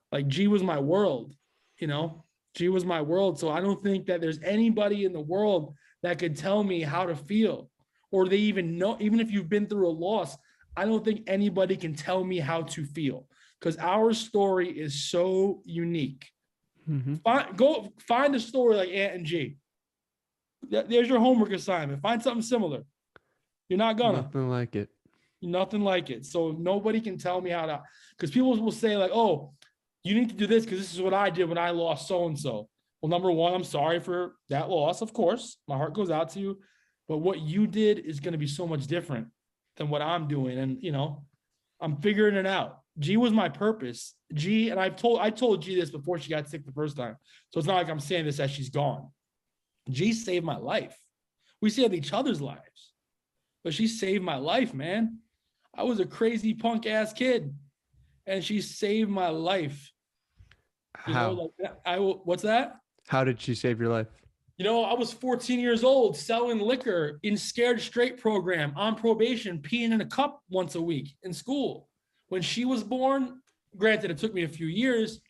Like G was my world, G was my world. So I don't think that there's anybody in the world that could tell me how to feel, or they even know, even if you've been through a loss, I don't think anybody can tell me how to feel because our story is so unique. Go find a story like Ant and G. There's your homework assignment. Find something similar. You're not gonna. Nothing like it. Nothing like it. So nobody can tell me how to, because people will say like, oh, you need to do this because this is what I did when I lost so-and-so. Well, number one, I'm sorry for that loss. Of course, my heart goes out to you, but what you did is going to be so much different than what I'm doing. And, I'm figuring it out. G was my purpose. G, and I told G this before she got sick the first time. So it's not like I'm saying this as she's gone. G saved my life. We saved each other's lives, but she saved my life, man. I was a crazy punk ass kid and she saved my life. How? Like what's that? How did she save your life? I was 14 years old selling liquor in Scared Straight program on probation, peeing in a cup once a week in school. When she was born, granted, it took me a few years.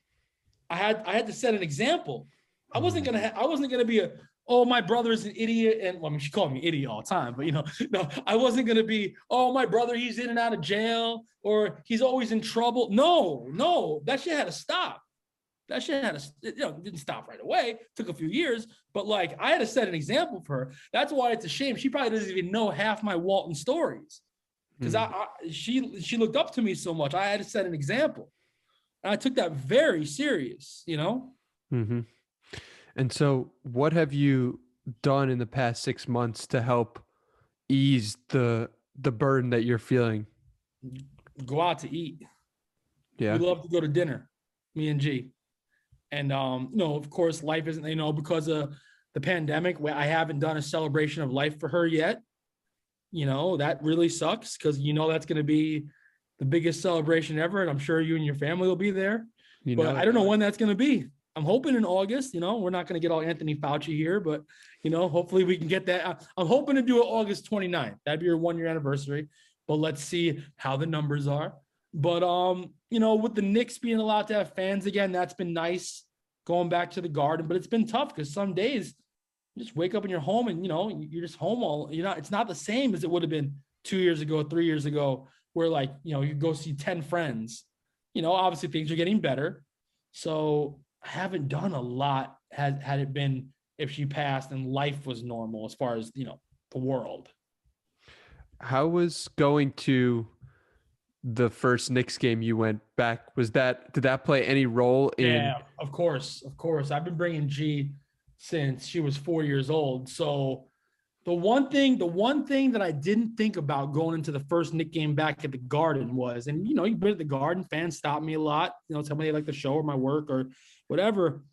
I had to set an example. I wasn't gonna be my brother's an idiot, and well, I mean, she called me idiot all the time, but no, I wasn't gonna be, my brother, he's in and out of jail, or he's always in trouble. No, that shit had to stop. That shit had to, didn't stop right away. Took a few years, but like I had to set an example for her. That's why it's a shame. She probably doesn't even know half my Walton stories because she looked up to me so much. I had to set an example, and I took that very serious. Mm-hmm. And so, what have you done in the past 6 months to help ease the burden that you're feeling? Go out to eat. Yeah, we love to go to dinner, me and G. And, of course, life isn't, because of the pandemic, where I haven't done a celebration of life for her yet. That really sucks because, that's going to be the biggest celebration ever. And I'm sure you and your family will be there. But I don't know when that's going to be. I'm hoping in August. We're not going to get all Anthony Fauci here, but, hopefully we can get that. I'm hoping to do it August 29th. That'd be your 1-year anniversary. But let's see how the numbers are. But, with the Knicks being allowed to have fans again, that's been nice going back to the Garden. But it's been tough because some days you just wake up in your home and, you're just home it's not the same as it would have been 2 years ago, 3 years ago, where like, you go see 10 friends. Obviously things are getting better. So I haven't done a lot had it been if she passed and life was normal as far as, the world. How was going to the first Knicks game you went back? Did that play any role in? Yeah, of course. I've been bringing G since she was 4 years old. So the one thing that I didn't think about going into the first Knicks game back at the Garden was, and you've been at the Garden, fans stop me a lot, tell me they like the show or my work or whatever.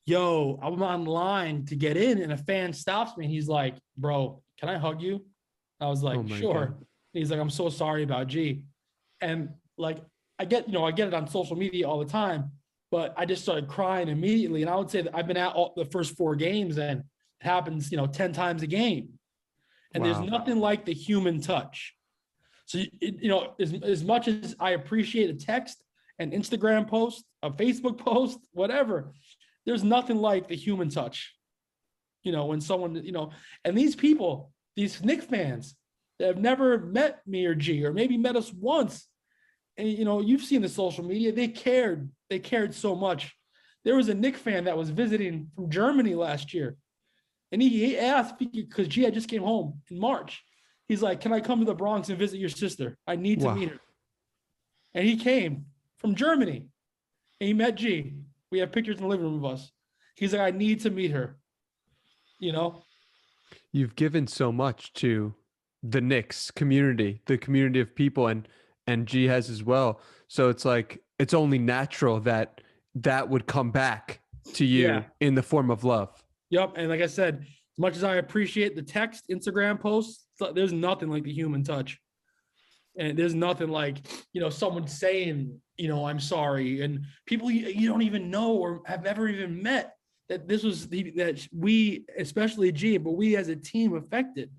Yo, I'm online to get in and a fan stops me and he's like, "Bro, can I hug you?" I was like, "Sure." God. He's like, "I'm so sorry about G." And like, I get it on social media all the time, but I just started crying immediately. And I would say that I've been at all the first 4 games and it happens, 10 times a game. And Wow. There's nothing like the human touch. So, as much as I appreciate a text, an Instagram post, a Facebook post, whatever, there's nothing like the human touch. When someone, and these people, these Knicks fans that have never met me or G, or maybe met us once, and you've seen the social media, they cared so much. There was a Knicks fan that was visiting from Germany last year, and he asked, because G, I just came home in March, he's like, "Can I come to the Bronx and visit your sister? I need to meet her." And he came from Germany and he met G. We have pictures in the living room of us. He's like, "I need to meet her." You've given so much to the Knicks community, the community of people, and G has as well. So it's like, it's only natural that would come back to you in the form of love. Yep. And like I said, as much as I appreciate the text, Instagram posts, there's nothing like the human touch. And there's nothing like, someone saying, "I'm sorry." And people you don't even know or have ever even met, that this was that we, especially G, but we as a team affected,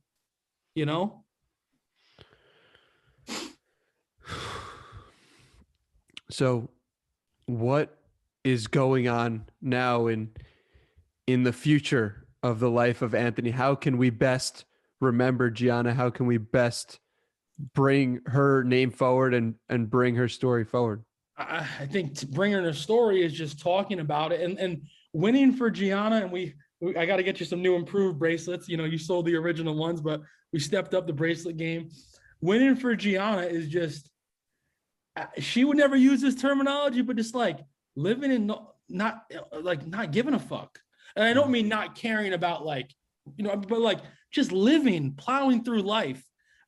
So what is going on now in the future of the life of Anthony? How can we best remember Gianna? How can we best bring her name forward and bring her story forward? I think bringing her story is just talking about it and winning for Gianna. And I got to get you some new improved bracelets. You sold the original ones, but we stepped up the bracelet game. Winning for Gianna is just, she would never use this terminology, but just like living in not giving a fuck. And I don't mean not caring about but like just living, plowing through life,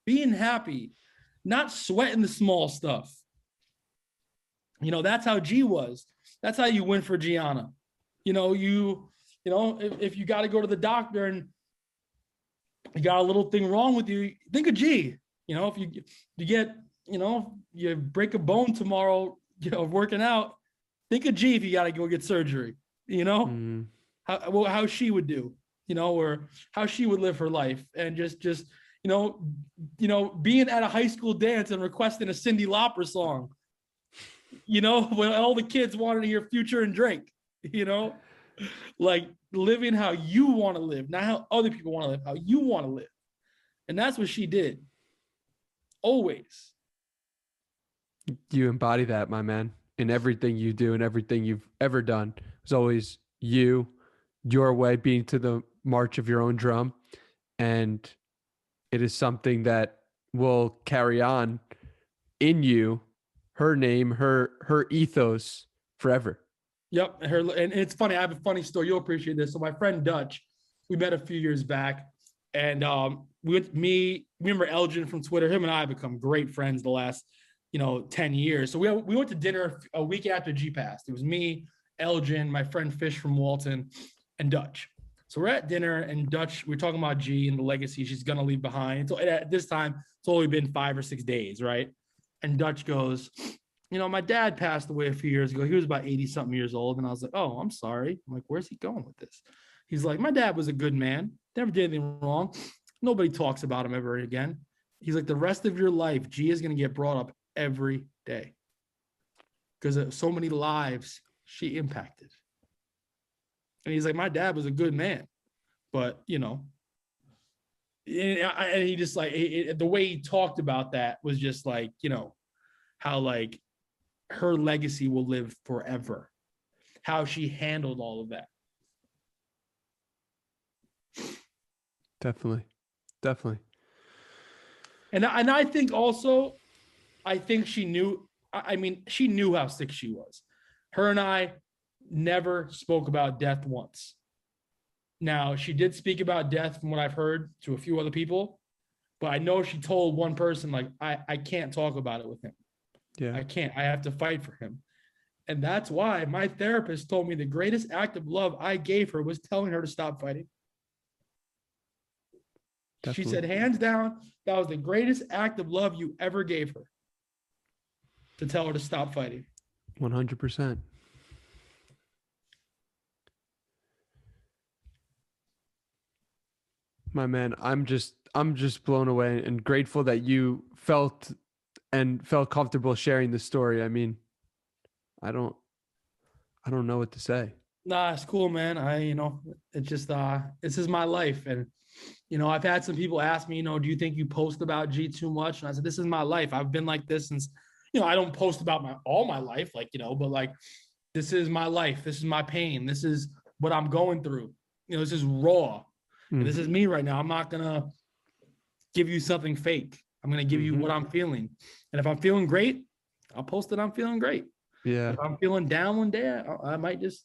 being happy, not sweating the small stuff. That's how G was. That's how you win for Gianna. If you got to go to the doctor and you got a little thing wrong with you, think of G. If you get, you break a bone tomorrow, working out, Think of G if you got to go get surgery, you know, Mm. how she would do, you know, or how she would live her life, and just, being at a high school dance and requesting a Cyndi Lauper song, you know, when all the kids wanted to hear Future and Drake, you know, like living how you want to live, not how other people want to live, how you want to live. And that's what she did. Always. You embody that, my man, in everything you do and everything you've ever done. It's always you, your way, being to the march of your own drum. And it is something that will carry on in you, her name, her ethos forever. Yep. And it's funny. I have a funny story. You'll appreciate this. So my friend Dutch, we met a few years back, and remember Elgin from Twitter. Him and I have become great friends the last 10 years. So we went to dinner a week after G passed. It was me, Elgin, my friend Fish from Walton, and Dutch. So we're at dinner, and Dutch, we're talking about G and the legacy she's gonna leave behind. So at this time, it's only been 5 or 6 days, right? And Dutch goes, my dad passed away a few years ago. He was about 80 something years old. And I was like, oh, I'm sorry. I'm like, where's he going with this? He's like, my dad was a good man. Never did anything wrong. Nobody talks about him ever again. He's like, the rest of your life, G is going to get brought up every day because of so many lives she impacted. And he's like, my dad was a good man, but and he just like, the way he talked about that was just like, how like her legacy will live forever, how she handled all of that. Definitely. And I think also, she knew, she knew how sick she was. Her and I never spoke about death once. Now, she did speak about death from what I've heard to a few other people, but I know she told one person, like, I can't talk about it with him. Yeah. I can't. I have to fight for him. And that's why my therapist told me the greatest act of love I gave her was telling her to stop fighting. Definitely. She said, hands down, that was the greatest act of love you ever gave her, to tell her to stop fighting. 100%. My man, I'm just blown away and grateful that you felt comfortable sharing the story. I mean, I don't know what to say. Nah, it's cool, man. It's just, this is my life. And, I've had some people ask me, do you think you post about G too much? And I said, this is my life. I've been like this since, I don't post about all my life, like, but like, this is my life. This is my pain. This is what I'm going through. This is raw. Mm-hmm. This is me right now. I'm not going to give you something fake. I'm going to give you what I'm feeling. And if I'm feeling great, I'll post that I'm feeling great. Yeah. If I'm feeling down one day, I might just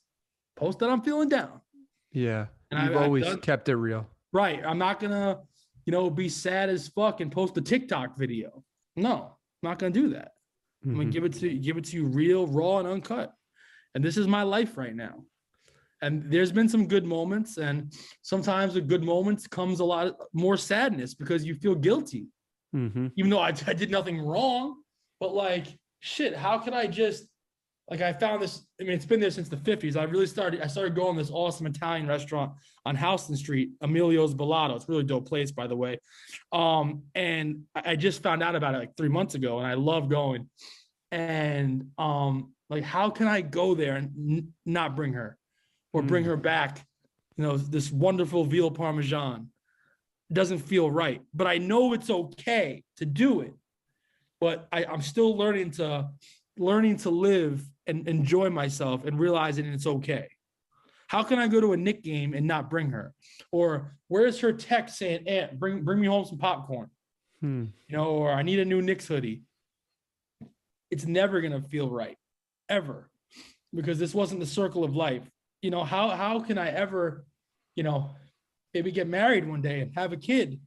post that I'm feeling down. Yeah. And you've always kept it real. Right. I'm not going to, be sad as fuck and post a TikTok video. No, I'm not going to do that. I'm going to give it to you real, raw, and uncut. And this is my life right now. And there's been some good moments, and sometimes with good moments comes a lot more sadness because you feel guilty. Mm-hmm. Even though I did nothing wrong, but like, shit, how can I just, like, I found this, it's been there since the 50s. I started going to this awesome Italian restaurant on Houston Street, Emilio's Bellato. It's a really dope place, by the way. And I just found out about it like 3 months ago, and I love going. And like, how can I go there and not bring her? Or bring her back, this wonderful veal parmesan. It doesn't feel right, but I know it's okay to do it. But I'm still learning to live and enjoy myself and realizing it's okay. How can I go to a Knick game and not bring her? Or where's her text saying, Aunt, bring me home some popcorn? Or I need a new Knicks hoodie. It's never gonna feel right, ever, because this wasn't the circle of life. How can I ever, maybe get married one day and have a kid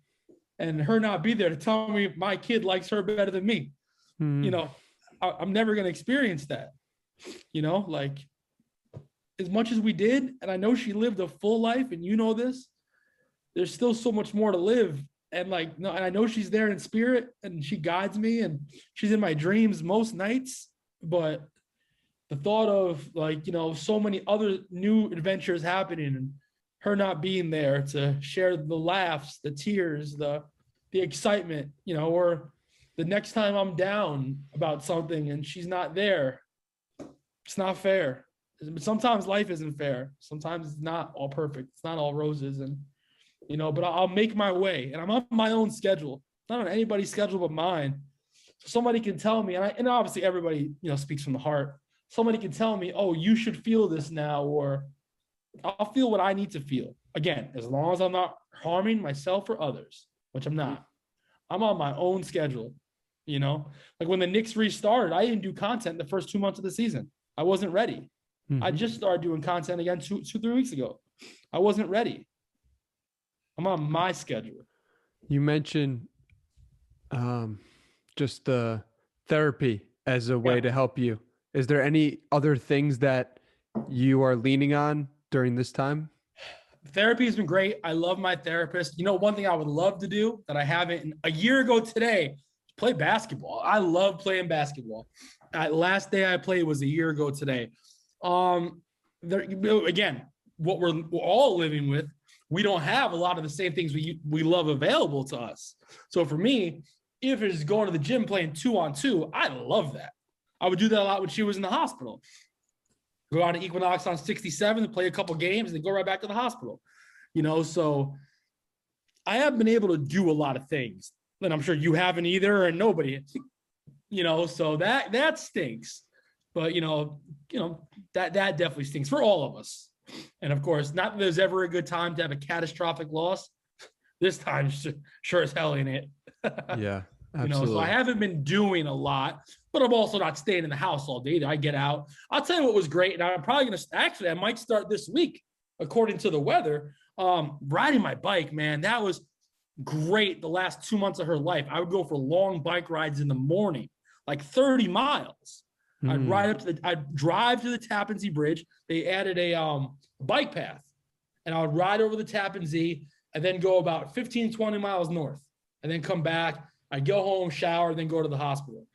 and her not be there to tell me my kid likes her better than me? I'm never going to experience that, like, as much as we did. And I know she lived a full life, and this, there's still so much more to live. And like, no, and I know she's there in spirit and she guides me and she's in my dreams most nights, but the thought of like, so many other new adventures happening and her not being there to share the laughs, the tears, the excitement, or the next time I'm down about something and she's not there, it's not fair. Sometimes life isn't fair. Sometimes it's not all perfect. It's not all roses. And, but I'll make my way, and I'm on my own schedule, not on anybody's schedule but mine. So somebody can tell me, and obviously everybody, speaks from the heart. Somebody can tell me, oh, you should feel this now, or I'll feel what I need to feel. Again, as long as I'm not harming myself or others, which I'm not. I'm on my own schedule, Like when the Knicks restarted, I didn't do content the first 2 months of the season. I wasn't ready. Mm-hmm. I just started doing content again 3 weeks ago. I wasn't ready. I'm on my schedule. You mentioned just the therapy as a way to help you. Is there any other things that you are leaning on during this time? Therapy has been great. I love my therapist. One thing I would love to do that I haven't a year ago today, play basketball. I love playing basketball. Last day I played was a year ago today. Again, what we're all living with, we don't have a lot of the same things we love available to us. So for me, if it's going to the gym playing 2-on-2, I love that. I would do that a lot when she was in the hospital. Go out to Equinox on 67 and play a couple games and then go right back to the hospital. So I have been able to do a lot of things that I'm sure you haven't either, and nobody, so that stinks. But, that definitely stinks for all of us. And of course, not that there's ever a good time to have a catastrophic loss. This time, sure as hell ain't it. Yeah, absolutely. So I haven't been doing a lot, but I'm also not staying in the house all day. I get out. I'll tell you what was great. And I'm probably going to, I might start this week, according to the weather, riding my bike, man. That was great. The last 2 months of her life, I would go for long bike rides in the morning, like 30 miles. I'd drive to the Tappan Zee Bridge. They added a bike path, and I would ride over the Tappan Zee and then go about 15, 20 miles north and then come back. I'd go home, shower, then go to the hospital.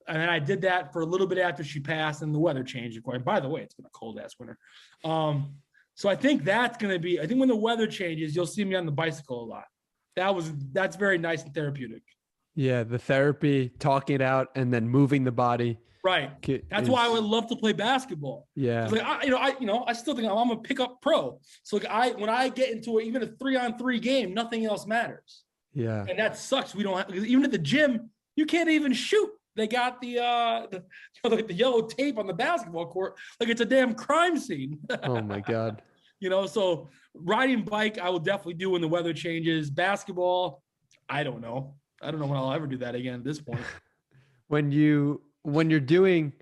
And then I did that for a little bit after she passed, and the weather changed. And by the way, it's been a cold ass winter. So I think that's going to be, I think when the weather changes, you'll see me on the bicycle a lot. That's very nice and therapeutic. Yeah. The therapy, talking it out, and then moving the body. Right. That's why I would love to play basketball. Yeah. Like I still think I'm a pickup pro. So when I get into even a 3-on-3 game, nothing else matters. Yeah. And that sucks. We don't have, because even at the gym, you can't even shoot. They got the yellow tape on the basketball court like it's a damn crime scene. Oh my God. So riding bike, I will definitely do when the weather changes. Basketball, I don't know when I'll ever do that again at this point. When you're doing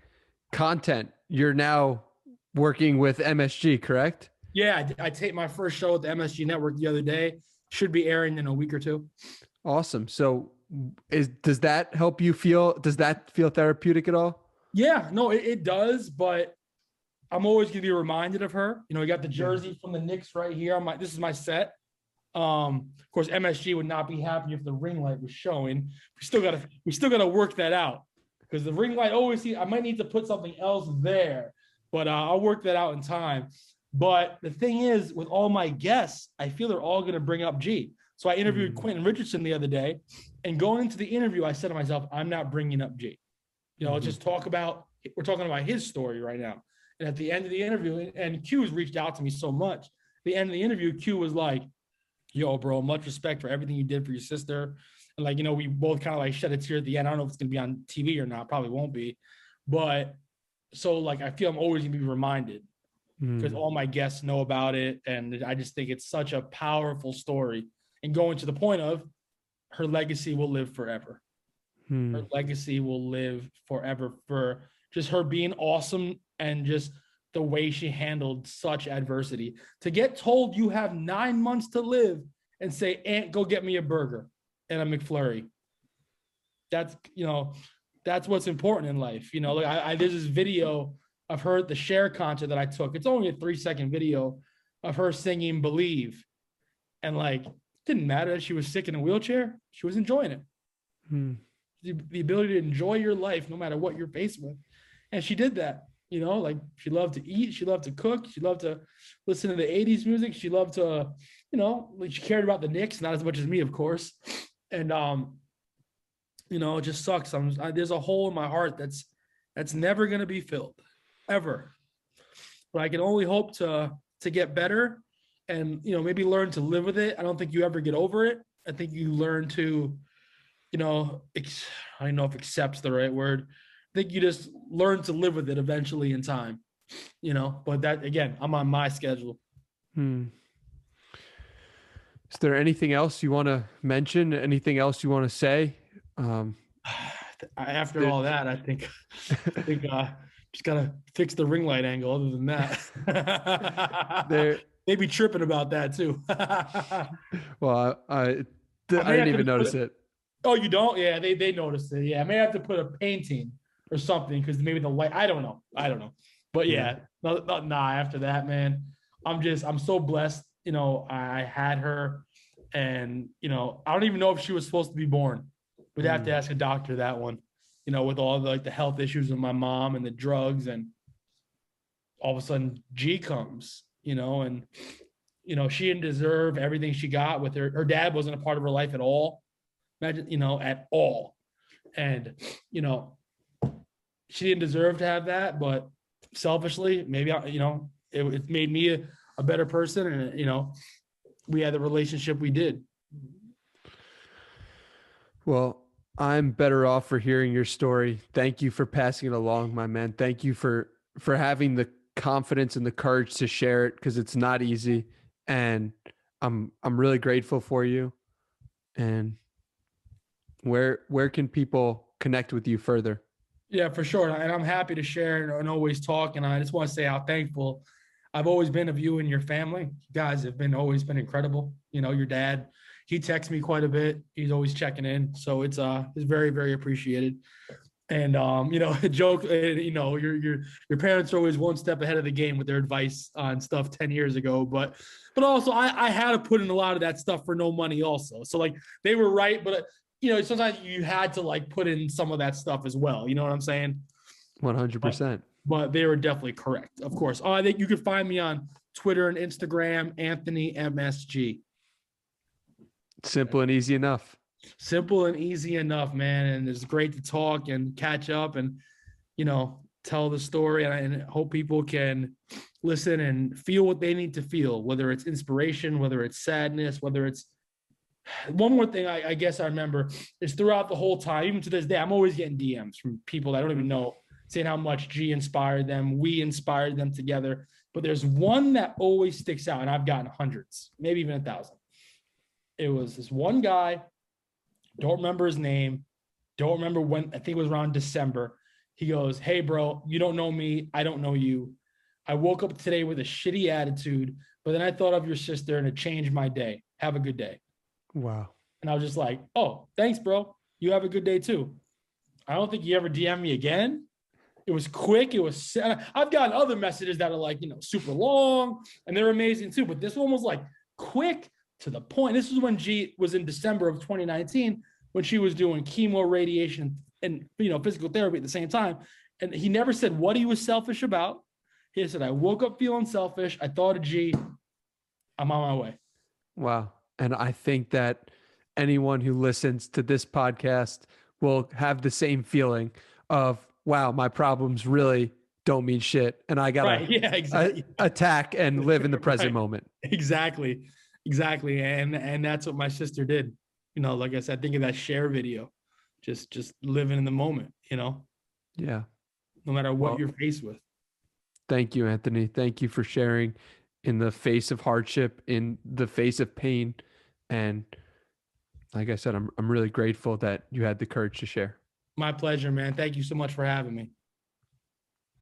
content, you're now working with MSG, correct? Yeah, I taped my first show at the MSG Network the other day. Should be airing in a week or two. Awesome. So does that help you feel? Does that feel therapeutic at all? Yeah, no, it does. But I'm always going to be reminded of her. We got the jersey from the Knicks right here. This is my set. Of course, MSG would not be happy if the ring light was showing. We still got to work that out, because the ring light I might need to put something else there, but I'll work that out in time. But the thing is, with all my guests, I feel they're all going to bring up G. So I interviewed Quentin Richardson the other day, and going into the interview, I said to myself, I'm not bringing up G. Let's just we're talking about his story right now. And at the end of the interview, and Q's reached out to me so much. At the end of the interview, Q was like, yo, bro, much respect for everything you did for your sister. And we both kind of shed a tear at the end. I don't know if it's going to be on TV or not. Probably won't be. But so I feel I'm always going to be reminded, because all my guests know about it. And I just think it's such a powerful story. And going to the point of her legacy will live forever. Her legacy will live forever for just her being awesome and just the way she handled such adversity. To get told you have 9 months to live and say, Aunt, go get me a burger and a McFlurry. That's what's important in life. There's this video of her, the share concert that I took. It's only a 3-second video of her singing Believe. And didn't matter that she was sick in a wheelchair. She was enjoying it. The ability to enjoy your life no matter what you're faced with. And she did that. You know, like she loved to eat, she loved to cook, she loved to listen to the 80s music, she loved to, you know, like she cared about the Knicks, not as much as me, of course. And you know, it just sucks. There's a hole in my heart that's never gonna be filled, ever. But I can only hope to get better and, you know, maybe learn to live with it. I don't think you ever get over it. I think you learn to, you know, I don't know if accept's the right word. I think you just learn to live with it eventually in time, you know, but that again, I'm on my schedule. Is there anything else you want to mention? Anything else you want to say? After all that, I think just gotta fix the ring light angle. Other than that, maybe tripping about that too. Well, I didn't even notice it. Oh, you don't? Yeah, they noticed it. Yeah, I may have to put a painting or something because maybe the light. I don't know. But yeah, nah. After that, man, I'm so blessed. You know, I had her, and you know, I don't even know if she was supposed to be born. We'd have to ask a doctor that one. You know, with all the like the health issues with my mom and the drugs, and all of a sudden G comes. You know, and you know she didn't deserve everything she got with her. Her dad wasn't a part of her life at all. Imagine, you know, at all. And you know, she didn't deserve to have that, but selfishly, maybe you know, it made me a better person, and you know, we had the relationship we did. Well, I'm better off for hearing your story. Thank you for passing it along, my man. Thank you for having the confidence and the courage to share it, because it's not easy, and I'm really grateful for you. And where can people connect with you further? Yeah, for sure. And I'm happy to share and always talk. And I just want to say how thankful I've always been of you and your family. You guys have always been incredible. You know, your dad, he texts me quite a bit. He's always checking in. So it's very, very appreciated. And you know, joke, you know, your parents are always one step ahead of the game with their advice on stuff 10 years ago. But also I had to put in a lot of that stuff for no money also. So like they were right, but you know, sometimes you had to like put in some of that stuff as well. You know what I'm saying? 100%. But they were definitely correct, of course. I think you can find me on Twitter and Instagram, Anthony MSG. Simple and easy enough. Simple and easy enough, man. And it's great to talk and catch up and, you know, tell the story. And I hope people can listen and feel what they need to feel, whether it's inspiration, whether it's sadness, whether it's one more thing I guess I remember is throughout the whole time, even to this day, I'm always getting DMs from people that I don't even know saying how much G inspired them. We inspired them together. But there's one that always sticks out, and I've gotten hundreds, maybe even 1,000. It was this one guy, don't remember his name, don't remember when, I think it was around December. He goes, "Hey, bro, you don't know me. I don't know you. I woke up today with a shitty attitude, but then I thought of your sister and it changed my day. Have a good day." Wow. And I was just like, "Oh, thanks, bro. You have a good day too." I don't think you ever DM me again. It was quick. It was, I've gotten other messages that are like, you know, super long and they're amazing too. But this one was like quick to the point. This was when G was in December of 2019, when she was doing chemo, radiation, and, you know, physical therapy at the same time. And he never said what he was selfish about. He said, "I woke up feeling selfish. I thought of G. I'm on my way." Wow. And I think that anyone who listens to this podcast will have the same feeling of, wow, my problems really don't mean shit. And I got to attack and live in the present moment. Exactly. And that's what my sister did. You know, like I said, think of that share video, just living in the moment, you know? Yeah. No matter what you're faced with. Thank you, Anthony. Thank you for sharing in the face of hardship, in the face of pain. And like I said, I'm really grateful that you had the courage to share. My pleasure, man. Thank you so much for having me.